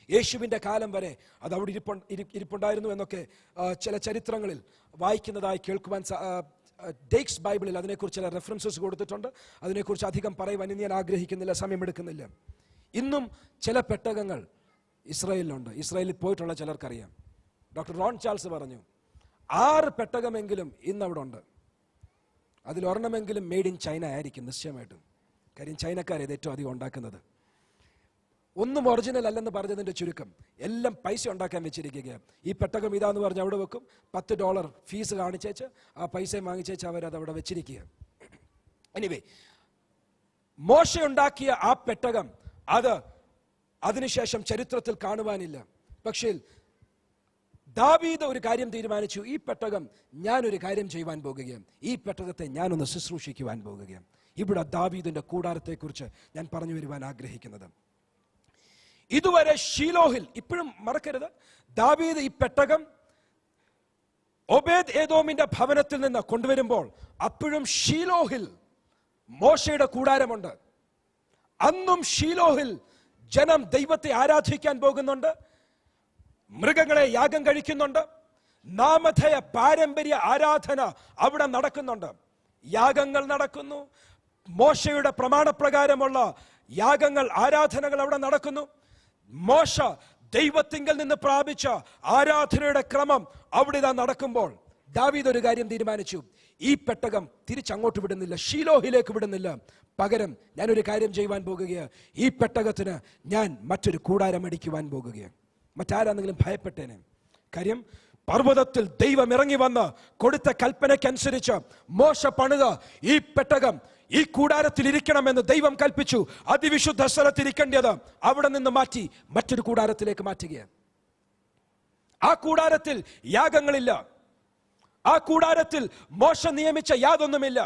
യേശുവിൻ്റെ കാലം വരെ അത് അവിടെ ഇരിപ്പുണ്ടായിരുന്നു എന്നൊക്കെ ചില ചരിത്രങ്ങളിൽ വായിക്കുന്നതായി കേൾക്കുവാൻ, ഡേക്സ് ബൈബിളിൽ അതിനെക്കുറിച്ച് ചില റെഫറൻസസ് കൊടുത്തിട്ടുണ്ട്. അതിനെക്കുറിച്ച് അധികം പറയുവാൻ ഇനി ഞാൻ ആഗ്രഹിക്കുന്നില്ല, സമയമെടുക്കുന്നില്ല. ഇന്നും ചില പെട്ടകങ്ങൾ ഇസ്രായേലിലുണ്ട്. ഇസ്രായേലിൽ പോയിട്ടുള്ള ചിലർക്കറിയാം. ഡോക്ടർ റോൺ ചാൾസ് പറഞ്ഞു, 6 പെട്ടകമെങ്കിലും ഇന്ന് അവിടെ ഉണ്ട്. അതിലൊരെണ്ണമെങ്കിലും മെയ്ഡ് ഇൻ ചൈന ആയിരിക്കും നിശ്ചയമായിട്ടും. കാര്യം ചൈനക്കാരെ ഇത് ഏറ്റവും അധികം ഉണ്ടാക്കുന്നത്. ഒന്നും ഒറിജിനൽ അല്ലെന്ന് പറഞ്ഞതിൻ്റെ ചുരുക്കം, എല്ലാം പൈസ ഉണ്ടാക്കാൻ വെച്ചിരിക്കുകയാണ്. ഈ പെട്ടകം ഇതാന്ന് പറഞ്ഞ് അവിടെ വെക്കും, $10 ഫീസ് കാണിച്ചേച്ച് ആ പൈസ വാങ്ങിച്ചേച്ച് അവരത് അവിടെ വെച്ചിരിക്കുക. എനിവേ, മോശ ഉണ്ടാക്കിയ ആ പെട്ടകം അതിനുശേഷം ചരിത്രത്തിൽ കാണുവാനില്ല. പക്ഷേ ദാവീദ് ഒരു കാര്യം തീരുമാനിച്ചു, ഈ പെട്ടകം ഞാനൊരു കാര്യം ചെയ്യുവാൻ പോകുകയാണ്, ഈ പെട്ടകത്തെ ഞാനൊന്ന് ശുശ്രൂഷിക്കുവാൻ പോകുകയാണ്. ഇവിടെ ദാവീദിന്റെ കൂടാരത്തെക്കുറിച്ച് ഞാൻ പറഞ്ഞു വരുവാൻ ആഗ്രഹിക്കുന്നത്, ഇതുവരെ ഷീലോഹിൽ, ഇപ്പോഴും മറക്കരുത്, ദാവീദ് ഈ പെട്ടകം ഒബേദ് ഏദോമിന്റെ ഭവനത്തിൽ നിന്ന് കൊണ്ടുവരുമ്പോൾ അപ്പോഴും ഷീലോഹിൽ മോശയുടെ കൂടാരമുണ്ട്. അന്നും ഷീലോഹിൽ ജനം ദൈവത്തെ ആരാധിക്കാൻ പോകുന്നുണ്ട്, മൃഗങ്ങളെ യാഗം കഴിക്കുന്നുണ്ട്, നാമധേയ പാരമ്പര്യ ആരാധന അവിടെ നടക്കുന്നുണ്ട്. യാഗങ്ങൾ നടക്കുന്നു, മോശയുടെ പ്രമാണപ്രകാരമുള്ള യാഗങ്ങൾ, ആരാധനകൾ അവിടെ നടക്കുന്നു. മോശ ദൈവത്തിങ്കൽ നിന്ന് പ്രാപിച്ച ആരാധനയുടെ ക്രമം അവിടെ ഇതാ നടക്കുമ്പോൾ ദാവീദ് ഒരു കാര്യം തീരുമാനിച്ചു, ഈ പെട്ടകം തിരിച്ചങ്ങോട്ട് വിടുന്നില്ല, ഷീലോഹിലേക്ക് വിടുന്നില്ല. പകരം ഞാനൊരു കാര്യം ചെയ്യുവാൻ പോകുകയാണ്, ഈ പെട്ടകത്തിന് ഞാൻ മറ്റൊരു കൂടാരം അടിക്കുവാൻ പോകുകയാണ്. മറ്റാരാണെങ്കിലും ഭയപ്പെട്ടേനെ. കാര്യം പർവ്വതത്തിൽ ദൈവം ഇറങ്ങി വന്ന് കൊടുത്ത കൽപ്പനയ്ക്കനുസരിച്ച് മോശ പണിത ഈ പെട്ടകം ഈ കൂടാരത്തിൽ ഇരിക്കണമെന്ന് ദൈവം കൽപ്പിച്ചു. അതിവിശുദ്ധ സ്ഥലത്തിരിക്കേണ്ടത് അവിടെ നിന്ന് മാറ്റി മറ്റൊരു കൂടാരത്തിലേക്ക് മാറ്റുകയാണ്. ആ കൂടാരത്തിൽ യാഗങ്ങളില്ല, ആ കൂടാരത്തിൽ മോശ നിയമിച്ച യാതൊന്നുമില്ല.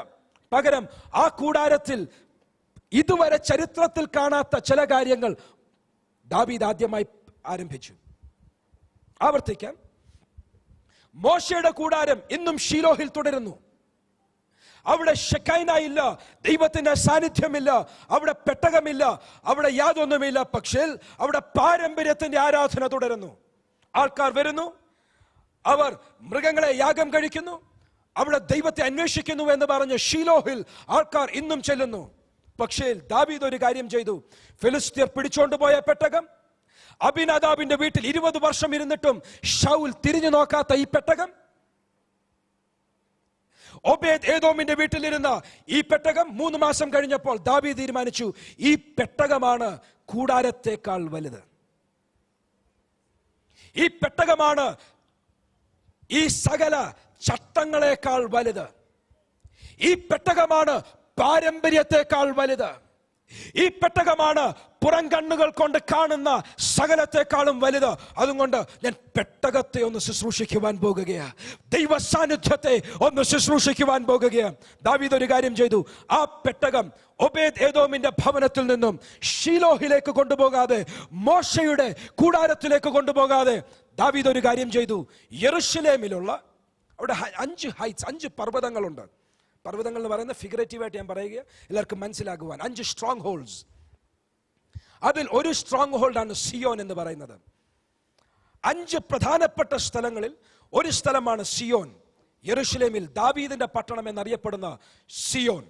പകരം ആ കൂടാരത്തിൽ ഇതുവരെ ചരിത്രത്തിൽ കാണാത്ത ചില കാര്യങ്ങൾ ദാവീദ് ആദ്യമായി ആരംഭിച്ചു. ആവർത്തിക്കാം. മോശയുടെ കൂടാരം ഇന്നും ശീലോഹിൽ തുടരുന്നു. അവിടെ ഷെക്കൈന ഇല്ല, ദൈവത്തിന്റെ സാന്നിധ്യമില്ല, അവിടെ പെട്ടകമില്ല, അവിടെ യാതൊന്നുമില്ല. പക്ഷേ അവിടെ പാരമ്പര്യത്തിന്റെ ആരാധന തുടരുന്നു. ആൾക്കാർ വരുന്നു, അവർ മൃഗങ്ങളെ യാഗം കഴിക്കുന്നു, അവിടെ ദൈവത്തെ അന്വേഷിക്കുന്നു എന്ന് പറഞ്ഞ് ശീലോഹിൽ ആൾക്കാർ ഇന്നും ചെല്ലുന്നു. പക്ഷേ ദാവീദ് ഒരു കാര്യം ചെയ്തു. ഫിലിസ്ത്യർ പിടിച്ചോണ്ടുപോയ പെട്ടകം, അബിനദാബിന്റെ വീട്ടിൽ 20 വർഷം ഇരുന്നിട്ടും ശൗൽ തിരിഞ്ഞു നോക്കാത്ത ഈ പെട്ടകം, ഒബേദ് ഏദോമിന്റെ വീട്ടിലിരുന്ന ഈ പെട്ടകം 3 മാസം കഴിഞ്ഞപ്പോൾ ദാവീദ് തീരുമാനിച്ചു, ഈ പെട്ടകമാണ് കൂടാരത്തെക്കാൾ വലുത്. ഈ പെട്ടകമാണ് ഈ സകല ചട്ടങ്ങളെക്കാൾ വലുത്. ഈ പെട്ടകമാണ് പാരമ്പര്യത്തെക്കാൾ വലുത്. ഈ പെട്ടകമാണ് പുറം കണ്ണുകൾ കൊണ്ട് കാണുന്ന സകലത്തെക്കാളും വലുത്. അതുകൊണ്ട് ഞാൻ പെട്ടകത്തെ ഒന്ന് ശുശ്രൂഷിക്കുവാൻ പോകുകയാണ്. ദൈവ സാന്നിധ്യത്തെ ഒന്ന് ശുശ്രൂഷിക്കുവാൻ പോകുകയാണ്. ദാവീദ് ഒരു കാര്യം ചെയ്തു. ആ പെട്ടകം ഒബേദ് ഏദോമിന്റെ ഭവനത്തിൽ നിന്നും ശീലോഹിലേക്ക് കൊണ്ടുപോകാതെ, മോശയുടെ കൂടാരത്തിലേക്ക് കൊണ്ടുപോകാതെ ദാവീദ് ഒരു കാര്യം ചെയ്തു. യെരുശലേമിലുള്ള അവിടെ 5 ഹൈറ്റ്സ്, 5 പർവ്വതങ്ങളുണ്ട്. പർവ്വതങ്ങൾ എന്ന് പറയുന്നത് ഫിഗറേറ്റീവായിട്ട് ഞാൻ പറയുക, എല്ലാവർക്കും മനസ്സിലാകുവാൻ. 5 സ്ട്രോങ് ഹോൾഡ്സ്. അതിൽ ഒരു സ്ട്രോങ് ഹോൾഡാണ് സിയോൻ എന്ന് പറയുന്നത്. 5 പ്രധാനപ്പെട്ട സ്ഥലങ്ങളിൽ ഒരു സ്ഥലമാണ് സിയോൻ. യെരുശലേമിൽ ദാവീദിന്റെ പട്ടണം എന്നറിയപ്പെടുന്ന സിയോൻ.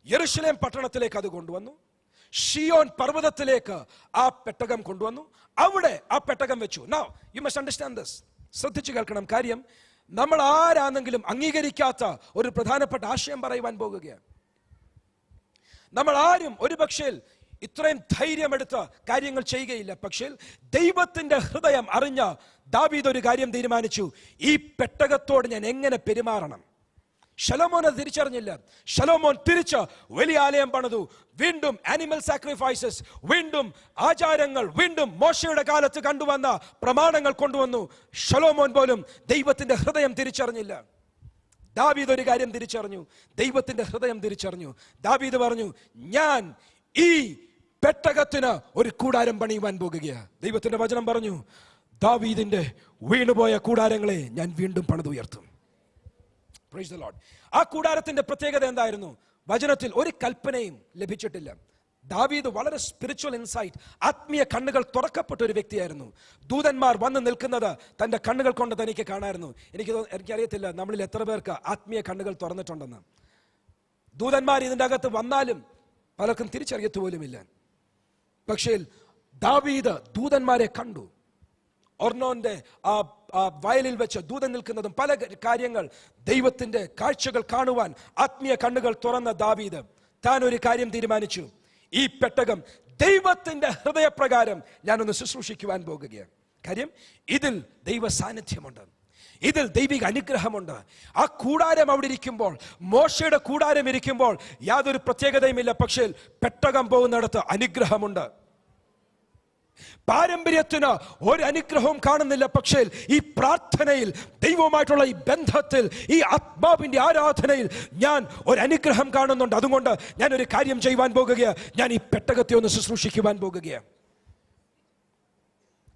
യെരുശലേം പട്ടണത്തിലേക്ക് അത് കൊണ്ടുവന്നു. സിയോൻ പർവ്വതത്തിലേക്ക് ആ പെട്ടകം കൊണ്ടുവന്നു. അവിടെ ആ പെട്ടകം വെച്ചു. Now you must understand this. ശ്രദ്ധിച്ചു കേൾക്കണം. കാര്യം നമ്മൾ ആരാണെങ്കിലും അംഗീകരിക്കാത്ത ഒരു പ്രധാനപ്പെട്ട ആശയം പറയുവാൻ പോകുകയാണ്. നമ്മൾ ആരും ഒരു പക്ഷേ ഇത്രയും ധൈര്യമെടുത്ത് കാര്യങ്ങൾ ചെയ്യുകയില്ല. പക്ഷേ ദൈവത്തിന്റെ ഹൃദയം അറിഞ്ഞ ദാവീദ് ഒരു കാര്യം തീരുമാനിച്ചു. ഈ പെട്ടകത്തോട് ഞാൻ എങ്ങനെ പെരുമാറണം. ശലോമോൻ അത് തിരിച്ചറിഞ്ഞില്ല. ശലോമോൻ തിരിച്ച് വലിയ ആലയം പണിതു. വീണ്ടും ആനിമൽ സാക്രിഫൈസസ്, വീണ്ടും ആചാരങ്ങൾ, വീണ്ടും മോശയുടെ കാലത്ത് കണ്ടുവന്ന പ്രമാണങ്ങൾ കൊണ്ടുവന്നു. ശലോമോൻ പോലും ദൈവത്തിന്റെ ഹൃദയം തിരിച്ചറിഞ്ഞില്ല. ദാവീദ് ഒരു കാര്യം തിരിച്ചറിഞ്ഞു. ദൈവത്തിന്റെ ഹൃദയം തിരിച്ചറിഞ്ഞു. ദാവീദ് പറഞ്ഞു, ഞാൻ ഈ പെട്ടകത്തിന് ഒരു കൂടാരം പണിയുവാൻ പോകുകയാണ്. ദൈവത്തിന്റെ വചനം പറഞ്ഞു, ദാവീദിന്റെ വീണുപോയ കൂടാരങ്ങളെ ഞാൻ വീണ്ടും പണിതുയർത്തും. Praise the Lord. ആ കൂടാരത്തിന്റെ പ്രത്യേകത എന്തായിരുന്നു? വചനത്തിൽ ഒരു കൽപ്പനയും ലഭിച്ചിട്ടില്ല. ദാവീദ് വളരെ സ്പിരിച്വൽ ഇൻസൈറ്റ്, ആത്മീയ കണ്ണുകൾ തുറക്കപ്പെട്ട ഒരു വ്യക്തിയായിരുന്നു. ദൂതന്മാർ വന്ന് നിൽക്കുന്നത് തന്റെ കണ്ണുകൾ കൊണ്ട് തനിക്ക് കാണായിരുന്നു. എനിക്കറിയത്തില്ല നമ്മളിൽ എത്ര പേർക്ക് ആത്മീയ കണ്ണുകൾ തുറന്നിട്ടുണ്ടെന്ന്. ദൂതന്മാർ ഇതിൻ്റെ അകത്ത് വന്നാലും പലർക്കും തിരിച്ചറിയത്തു പോലുമില്ല. പക്ഷേ ദാവീദ് ദൂതന്മാരെ കണ്ടു. ഒർണോന്റെ വയലിൽ വെച്ച് ദൂതൻ നിൽക്കുന്നതും പല കാര്യങ്ങൾ, ദൈവത്തിന്റെ കാഴ്ചകൾ കാണുവാൻ ആത്മീയ കണ്ണുകൾ തുറന്ന ദാവീദ് താൻ ഒരു കാര്യം തീരുമാനിച്ചു. ഈ പെട്ടകം ദൈവത്തിന്റെ ഹൃദയപ്രകാരം ഞാനൊന്ന് ശുശ്രൂഷിക്കുവാൻ പോകുകയാണ്. കാര്യം ഇതിൽ ദൈവ സാന്നിധ്യമുണ്ട്, ഇതിൽ ദൈവിക അനുഗ്രഹമുണ്ട്. ആ കൂടാരം അവിടെ ഇരിക്കുമ്പോൾ, മോശയുടെ കൂടാരം ഇരിക്കുമ്പോൾ യാതൊരു പ്രത്യേകതയുമില്ല. പക്ഷേ പെട്ടകം പോകുന്നിടത്ത് അനുഗ്രഹമുണ്ട്. പാരമ്പര്യത്തിന് ഒരു അനുഗ്രഹവും കാണുന്നില്ല. പക്ഷേ ഈ പ്രാർത്ഥനയിൽ, ദൈവവുമായിട്ടുള്ള ഈ ബന്ധത്തിൽ, ഈ ആത്മാവിന്റെ ആരാധനയിൽ ഞാൻ ഒരു അനുഗ്രഹം കാണുന്നുണ്ട്. അതുകൊണ്ട് ഞാൻ ഒരു കാര്യം ചെയ്യുവാൻ പോകുകയാണ്. ഞാൻ ഈ പെട്ടകത്തെ ഒന്ന് ശുശ്രൂഷിക്കുവാൻ പോകുകയാണ്.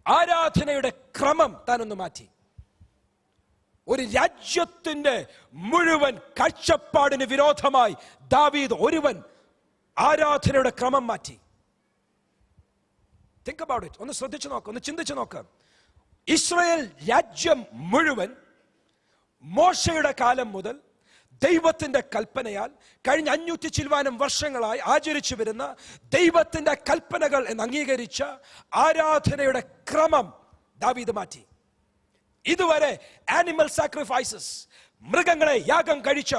ആരാധനയുടെ ക്രമം താനൊന്ന് മാറ്റി. ഒരു രാജ്യത്തിന്റെ മുഴുവൻ കാഴ്ചപ്പാടിന് വിരോധമായി ദാവീദ് ഒരുവൻ ആരാധനയുടെ ക്രമം മാറ്റി. Think about it. ഒന്ന് ശ്രദ്ധിച്ചു നോക്കാം, ഒന്ന് ചിന്തിച്ചു നോക്കാം. ഇസ്രായേൽ രാജ്യം മുഴുവൻ മോശയുടെ കാലം മുതൽ ദൈവത്തിന്റെ കൽപ്പനയാൽ കഴിഞ്ഞ 500 ചിൽവാനം വർഷങ്ങളായി ആചരിച്ചു വരുന്ന ദൈവത്തിന്റെ കൽപ്പനകൾ എന്ന് അംഗീകരിച്ച ആരാധനയുടെ ക്രമം ദാവീദ് മാറ്റി. ഇതുവരെ ആനിമൽ സാക്രിഫൈസസ്, മൃഗങ്ങളെ യാഗം കഴിച്ച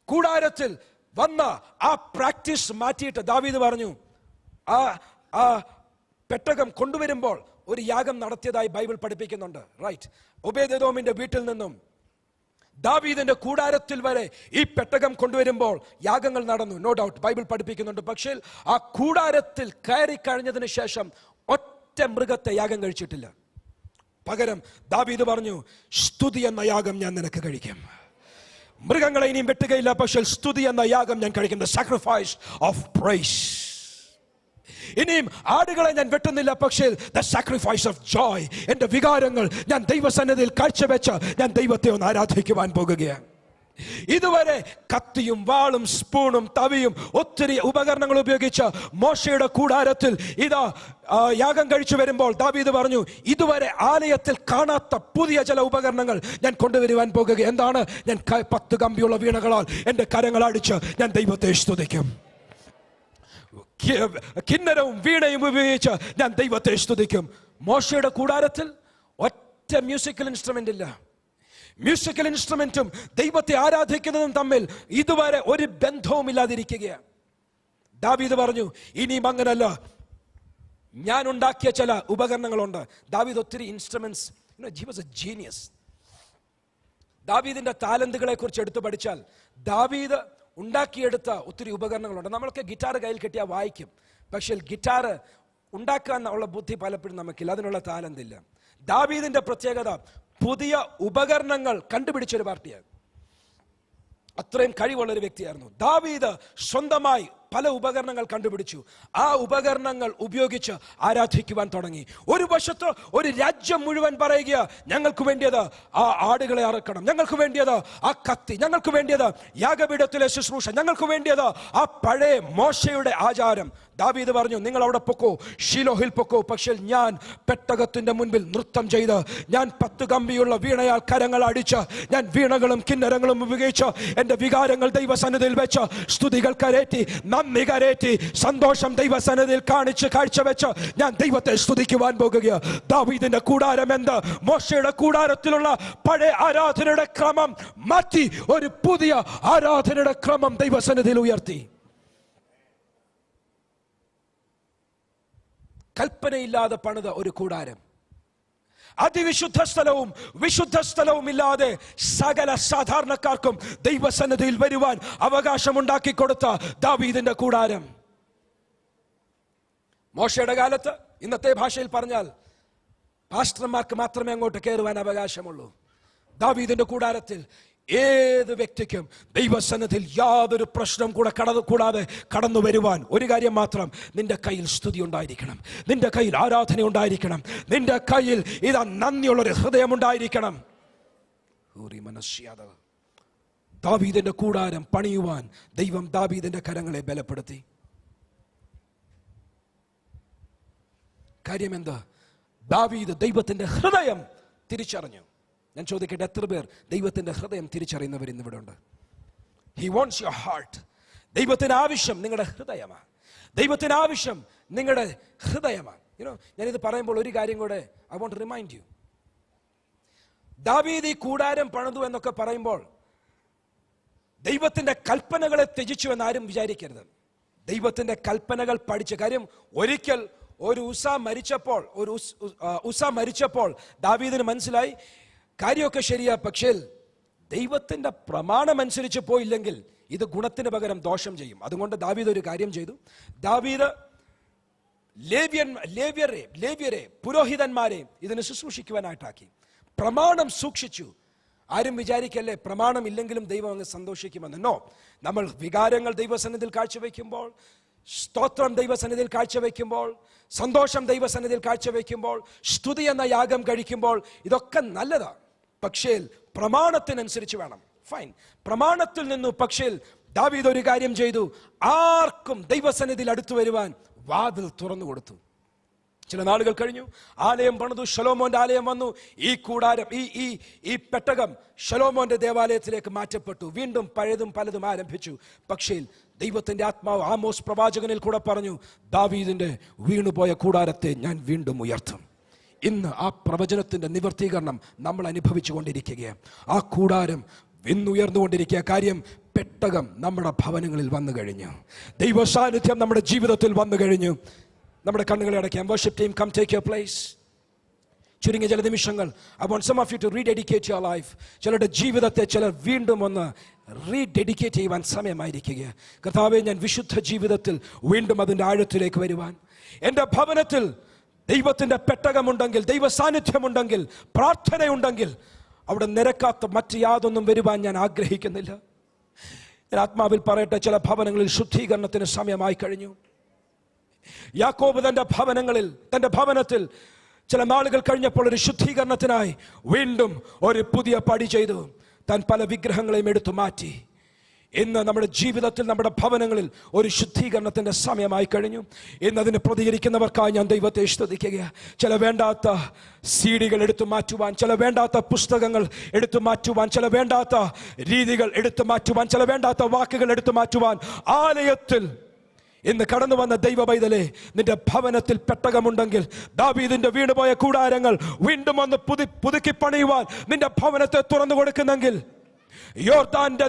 കൂടാരത്തിൽ വന്ന ആ പ്രാക്ടീസ് മാറ്റിയിട്ട് ദാവീദ് പറഞ്ഞു, ആ പെട്ടകം കൊണ്ടുവരുമ്പോൾ ഒരു യാഗം നടത്തിയതായി ബൈബിൾ പഠിപ്പിക്കുന്നുണ്ട്. റൈറ്റ്. ഒബേദെദോമിന്റെ വീട്ടിൽ നിന്നും ദാവീദിന്റെ കൂടാരത്തിൽ വരെ ഈ പെട്ടകം കൊണ്ടുവരുമ്പോൾ യാഗങ്ങൾ നടന്നു. നോ ഡൗട്ട് ബൈബിൾ പഠിപ്പിക്കുന്നുണ്ട്. പക്ഷേ ആ കൂടാരത്തിൽ കയറി കഴിഞ്ഞതിന് ശേഷം ഒറ്റ മൃഗത്തെ യാഗം കഴിച്ചിട്ടില്ല. പകരം ദാവീദ് പറഞ്ഞു, സ്തുതി എന്ന യാഗം ഞാൻ നിനക്ക് കഴിക്കും. മൃഗങ്ങളെ ഇനിയും വെട്ടുകയില്ല, പക്ഷേ സ്തുതി എന്ന യാഗം ഞാൻ കഴിക്കും. The sacrifice of praise. ഇനിയും ആടുകളെ ഞാൻ വെട്ടുന്നില്ല, പക്ഷേ ദ സാക്രിഫൈസ് ഓഫ് ജോയ്. എന്റെ വികാരങ്ങൾ ഞാൻ ദൈവസന്നിധിയിൽ കാഴ്ചവെച്ച് ഞാൻ ദൈവത്തെ ഒന്ന് ആരാധിക്കുവാൻ പോകുകയാണ്. ഇതുവരെ കത്തിയും വാളും സ്പൂണും തവിയും ഒത്തിരി ഉപകരണങ്ങൾ ഉപയോഗിച്ച് മോശയുടെ കൂടാരത്തിൽ ഇതാ യാഗം കഴിച്ചു വരുമ്പോൾ ദാവീദ് പറഞ്ഞു, ഇതുവരെ ആലയത്തിൽ കാണാത്ത പുതിയ ചില ഉപകരണങ്ങൾ ഞാൻ കൊണ്ടുവരുവാൻ പോകുക. എന്താണ്? ഞാൻ 10 കമ്പിയുള്ള വീണകളാൽ എൻ്റെ കരങ്ങൾ അടിച്ച് ഞാൻ ദൈവത്തെ സ്തുതിക്കും. കിന്നരവും വീണയും ഉപയോഗിച്ച് ഞാൻ ദൈവത്തെ സ്തുതിക്കും. മോശയുടെ കൂടാരത്തിൽ ഒറ്റ മ്യൂസിക്കൽ ഇൻസ്ട്രുമെന്റ് ഇല്ല. മ്യൂസിക്കൽ ഇൻസ്ട്രുമെന്റും ദൈവത്തെ ആരാധിക്കുന്നതും തമ്മിൽ ഇതുവരെ ഒരു ബന്ധവും ഇല്ലാതിരിക്കുകയാണ്. ദാവീദ് പറഞ്ഞു, ഇനിയും അങ്ങനല്ല, ഞാൻ ഉണ്ടാക്കിയ ചില ഉപകരണങ്ങളുണ്ട്. ദാവീദ് ഒത്തിരി instruments, he was A genius. ദാവീദിന്റെ താലന്തുകളെ കുറിച്ച് എടുത്തു പഠിച്ചാൽ ദാവീദ് ഉണ്ടാക്കിയെടുത്ത ഒത്തിരി ഉപകരണങ്ങളുണ്ട്. നമ്മളൊക്കെ ഗിറ്റാർ കയ്യിൽ കിട്ടിയാൽ വായിക്കും, പക്ഷേ ഗിറ്റാർ ഉണ്ടാക്കാൻ ഉള്ള ബുദ്ധി പലപ്പോഴും നമുക്കില്ല, അതിനുള്ള താലന്തില്ല. ദാവീദിന്റെ പ്രത്യേകത പുതിയ ഉപകരണങ്ങൾ കണ്ടുപിടിച്ചൊരു പാർട്ടിയാണ്. അത്രയും കഴിവുള്ളൊരു വ്യക്തിയായിരുന്നു ദാവീദ്. സ്വന്തമായി പല ഉപകരണങ്ങൾ കണ്ടുപിടിച്ചു. ആ ഉപകരണങ്ങൾ ഉപയോഗിച്ച് ആരാധിക്കുവാൻ തുടങ്ങി. ഒരു വശത്ത് ഒരു രാജ്യം മുഴുവൻ പറയുക, ഞങ്ങൾക്ക് വേണ്ടിയത് ആ ആടുകളെ അറക്കണം, ഞങ്ങൾക്ക് വേണ്ടിയത് ആ കത്തി, ഞങ്ങൾക്ക് വേണ്ടിയത് യാഗപീഠത്തിലെ ശുശ്രൂഷ, ഞങ്ങൾക്ക് വേണ്ടിയത് ആ പഴയ മോശയുടെ ആചാരം. ദാവീദ് പറഞ്ഞു, നിങ്ങൾ അവിടെ പൊക്കോ, ഷീലോഹിൽ പൊക്കോ, പക്ഷേ ഞാൻ പെട്ടകത്തിന്റെ മുൻപിൽ നൃത്തം ചെയ്ത്, ഞാൻ 10 കമ്പിയുള്ള വീണയാൽ കരങ്ങൾ അടിച്ച്, ഞാൻ വീണകളും കിന്നരങ്ങളും ഉപയോഗിച്ച് എന്റെ വികാരങ്ങൾ ദൈവസന്നിധിയിൽ വെച്ച് സ്തുതികൾ കരേറ്റി, നന്ദി കരേറ്റി, സന്തോഷം ദൈവസന്നിധിയിൽ കാണിച്ച് കാഴ്ചവെച്ച് ഞാൻ ദൈവത്തെ സ്തുതിക്കുവാൻ പോകുക. ദാവീദിന്റെ കൂടാരം എന്ത്? മോശയുടെ കൂടാരത്തിലുള്ള പഴയ ആരാധനയുടെ ക്രമം മാറ്റി ഒരു പുതിയ ആരാധനയുടെ ക്രമം ദൈവസന്നിധിയിൽ ഉയർത്തി. കൽപ്പനയില്ലാതെ പണിത ഒരു കൂടാരം, അതിവിശുദ്ധ സ്ഥലവും വിശുദ്ധ സ്ഥലവും ഇല്ലാതെ സകല സാധാരണക്കാർക്കും ദൈവസന്നിധിയിൽ വരുവാൻ അവകാശമുണ്ടാക്കി കൊടുത്ത ദാവീദിന്റെ കൂടാരം. മോശയുടെ കാലത്ത്, ഇന്നത്തെ ഭാഷയിൽ പറഞ്ഞാൽ, പാസ്റ്റർമാർക്ക് മാത്രമേ അങ്ങോട്ട് കയറുവാൻ അവകാശമുള്ളൂ. ദാവീദിന്റെ കൂടാരത്തിൽ ഏത് വ്യക്തിക്കും ദൈവസന്നിധിയിൽ യാതൊരു പ്രശ്നം കൂടാതെ കടന്നു വരുവാൻ ഒരു കാര്യം മാത്രം: നിന്റെ കയ്യിൽ സ്തുതി ഉണ്ടായിരിക്കണം, നിന്റെ കയ്യിൽ ആരാധന ഉണ്ടായിരിക്കണം, നിന്റെ കയ്യിൽ ഇതാ നന്ദിയുള്ളൊരു ഹൃദയം ഉണ്ടായിരിക്കണം. ദാവീദിന്റെ കൂടാരം പണിയുവാൻ ദൈവം ദാവീദിന്റെ കരങ്ങളെ ബലപ്പെടുത്തി. കാര്യം എന്താ? ദാവീദ് ദൈവത്തിന്റെ ഹൃദയം തിരിച്ചറിഞ്ഞു. ഞാൻ ചോദിക്കട്ടെ, എത്ര പേർ ദൈവത്തിന്റെ ഹൃദയം തിരിച്ചറിയുന്നവർ ഇന്നിവിടെ ഉണ്ട്? He wants your heart. ദൈവത്തിന് ആവശ്യം നിങ്ങളുടെ ഹൃദയമാണ്. ദൈവത്തിന് ആവശ്യം നിങ്ങളുടെ ഹൃദയമാണ്. ഞാനിത് പറയുമ്പോൾ ഒരു കാര്യം കൂടെ I want to remind you. ദാവീദ് ഈ കൂടാരം പണിതു എന്നൊക്കെ പറയുമ്പോൾ ദൈവത്തിന്റെ കൽപ്പനകളെ ത്യജിച്ചു എന്നാരും വിചാരിക്കരുത്. ദൈവത്തിന്റെ കൽപ്പനകൾ പഠിച്ച കാര്യം, ഒരിക്കൽ ഒരു ഉസ മരിച്ചപ്പോൾ ദാവീദിന് മനസ്സിലായി കാര്യമൊക്കെ ശരിയാ, പക്ഷേ ദൈവത്തിന്റെ പ്രമാണം അനുസരിച്ച് പോയില്ലെങ്കിൽ ഇത് ഗുണത്തിന് പകരം ദോഷം ചെയ്യും. അതുകൊണ്ട് ദാവീദ് ഒരു കാര്യം ചെയ്തു. ദാവീദ് ലേവ്യരെ പുരോഹിതന്മാരെ ഇതിന് ശുശ്രൂഷിക്കുവാനായിട്ടാക്കി. പ്രമാണം സൂക്ഷിച്ചു. ആരും വിചാരിക്കല്ലേ പ്രമാണം ഇല്ലെങ്കിലും ദൈവം അങ്ങ് സന്തോഷിക്കുമെന്ന്. നോ, നമ്മൾ വികാരങ്ങൾ ദൈവസന്നിധിയിൽ കാഴ്ചവെക്കുമ്പോൾ, സ്തോത്രം ദൈവസന്നിധിയിൽ കാഴ്ചവെക്കുമ്പോൾ, സന്തോഷം ദൈവസന്നിധിയിൽ കാഴ്ചവെക്കുമ്പോൾ, സ്തുതി എന്ന യാഗം കഴിക്കുമ്പോൾ ഇതൊക്കെ നല്ലതാണ്. പക്ഷേ പ്രമാണത്തിനനുസരിച്ച് വേണം. ഫൈൻ, പ്രമാണത്തിൽ നിന്നു. പക്ഷേ ദാവീദ് ഒരു കാര്യം ചെയ്തു. ആർക്കും ദൈവസന്നിധിയിൽ അടുത്തു വരുവാൻ വാതിൽ തുറന്നു കൊടുത്തു. ചില നാളുകൾ കഴിഞ്ഞു, ആലയം പണിതു, ശലോമോന്റെ ആലയം വന്നു. ഈ കൂടാരം, ഈ പെട്ടകം ശലോമോന്റെ ദേവാലയത്തിലേക്ക് മാറ്റപ്പെട്ടു. വീണ്ടും പഴയതും പലതും ആരംഭിച്ചു. പക്ഷേ ദൈവത്തിന്റെ ആത്മാവ് ആമോസ് പ്രവാചകനിൽ കൂടെ പറഞ്ഞു, ദാവീദിന്റെ വീണുപോയ കൂടാരത്തെ ഞാൻ വീണ്ടും ഉയർത്തും. ഇന്ന് ആ പ്രവചനത്തിന്റെ നിവർത്തീകരണം നമ്മൾ അനുഭവിച്ചു കൊണ്ടിരിക്കുകയാണ്. ആ കൂടാരം ഇന്നുയർന്നുകൊണ്ടിരിക്കുക. കാര്യം, പെട്ടകം നമ്മുടെ ഭവനങ്ങളിൽ വന്നു കഴിഞ്ഞു. ദൈവ സാന്നിധ്യം നമ്മുടെ ജീവിതത്തിൽ വന്നു കഴിഞ്ഞു. നമ്മുടെ കണ്ണുകളെ അടയ്ക്കാം. Worship team, come take your place. ചുരുങ്ങിയ ചില നിമിഷങ്ങൾ I want some of you to rededicate your life. ചിലരുടെ ജീവിതത്തെ ചിലർ വീണ്ടും ഒന്ന് റീഡെഡിക്കേറ്റ് ചെയ്യുവാൻ സമയമായിരിക്കുക. കർത്താവേ, ഞാൻ വിശുദ്ധ ജീവിതത്തിൽ വീണ്ടും അതിൻ്റെ ആഴത്തിലേക്ക് വരുവാൻ, എൻ്റെ ഭവനത്തിൽ ദൈവത്തിൻ്റെ പെട്ടകമുണ്ടെങ്കിൽ, ദൈവ സാന്നിധ്യമുണ്ടെങ്കിൽ, പ്രാർത്ഥനയുണ്ടെങ്കിൽ അവിടെ നിരക്കാത്ത മറ്റ് യാതൊന്നും വരുവാൻ ഞാൻ ആഗ്രഹിക്കുന്നില്ല. ഞാൻ ആത്മാവിൽ പറയട്ടെ, ചില ഭവനങ്ങളിൽ ശുദ്ധീകരണത്തിന് സമയമായി കഴിഞ്ഞു. യാക്കോബ് തന്റെ ഭവനത്തിൽ ചില നാളുകൾ കഴിഞ്ഞപ്പോൾ ഒരു ശുദ്ധീകരണത്തിനായി വീണ്ടും ഒരു പുതിയ പടി ചെയ്തു. താൻ പല വിഗ്രഹങ്ങളെയും എടുത്തു മാറ്റി. ഇന്ന് നമ്മുടെ ജീവിതത്തിൽ, നമ്മുടെ ഭവനങ്ങളിൽ ഒരു ശുദ്ധീകരണത്തിന്റെ സമയമായി കഴിഞ്ഞു. ഇന്ന് അതിന് പ്രതികരിക്കുന്നവർക്കായി ഞാൻ ദൈവത്തെ സ്തുതിക്കുകയാണ്. ചില വേണ്ടാത്ത സീഡികൾ എടുത്തു മാറ്റുവാൻ, ചില വേണ്ടാത്ത പുസ്തകങ്ങൾ എടുത്തു മാറ്റുവാൻ, ചില വേണ്ടാത്ത രീതികൾ എടുത്തു മാറ്റുവാൻ, ചില വേണ്ടാത്ത വാക്കുകൾ എടുത്തു മാറ്റുവാൻ ആലയത്തിൽ ഇന്ന് കടന്നു വന്ന ദൈവ പൈതലേ, നിന്റെ ഭവനത്തിൽ പെട്ടകമുണ്ടെങ്കിൽ, ദാവീദിന്റെ വീണുപോയ കൂടാരങ്ങൾ വീണ്ടും ഒന്ന് പുതുക്കി പണിയുവാൻ നിന്റെ ഭവനത്തെ തുറന്നു കൊടുക്കുന്നെങ്കിൽ, യോർദാന്റെ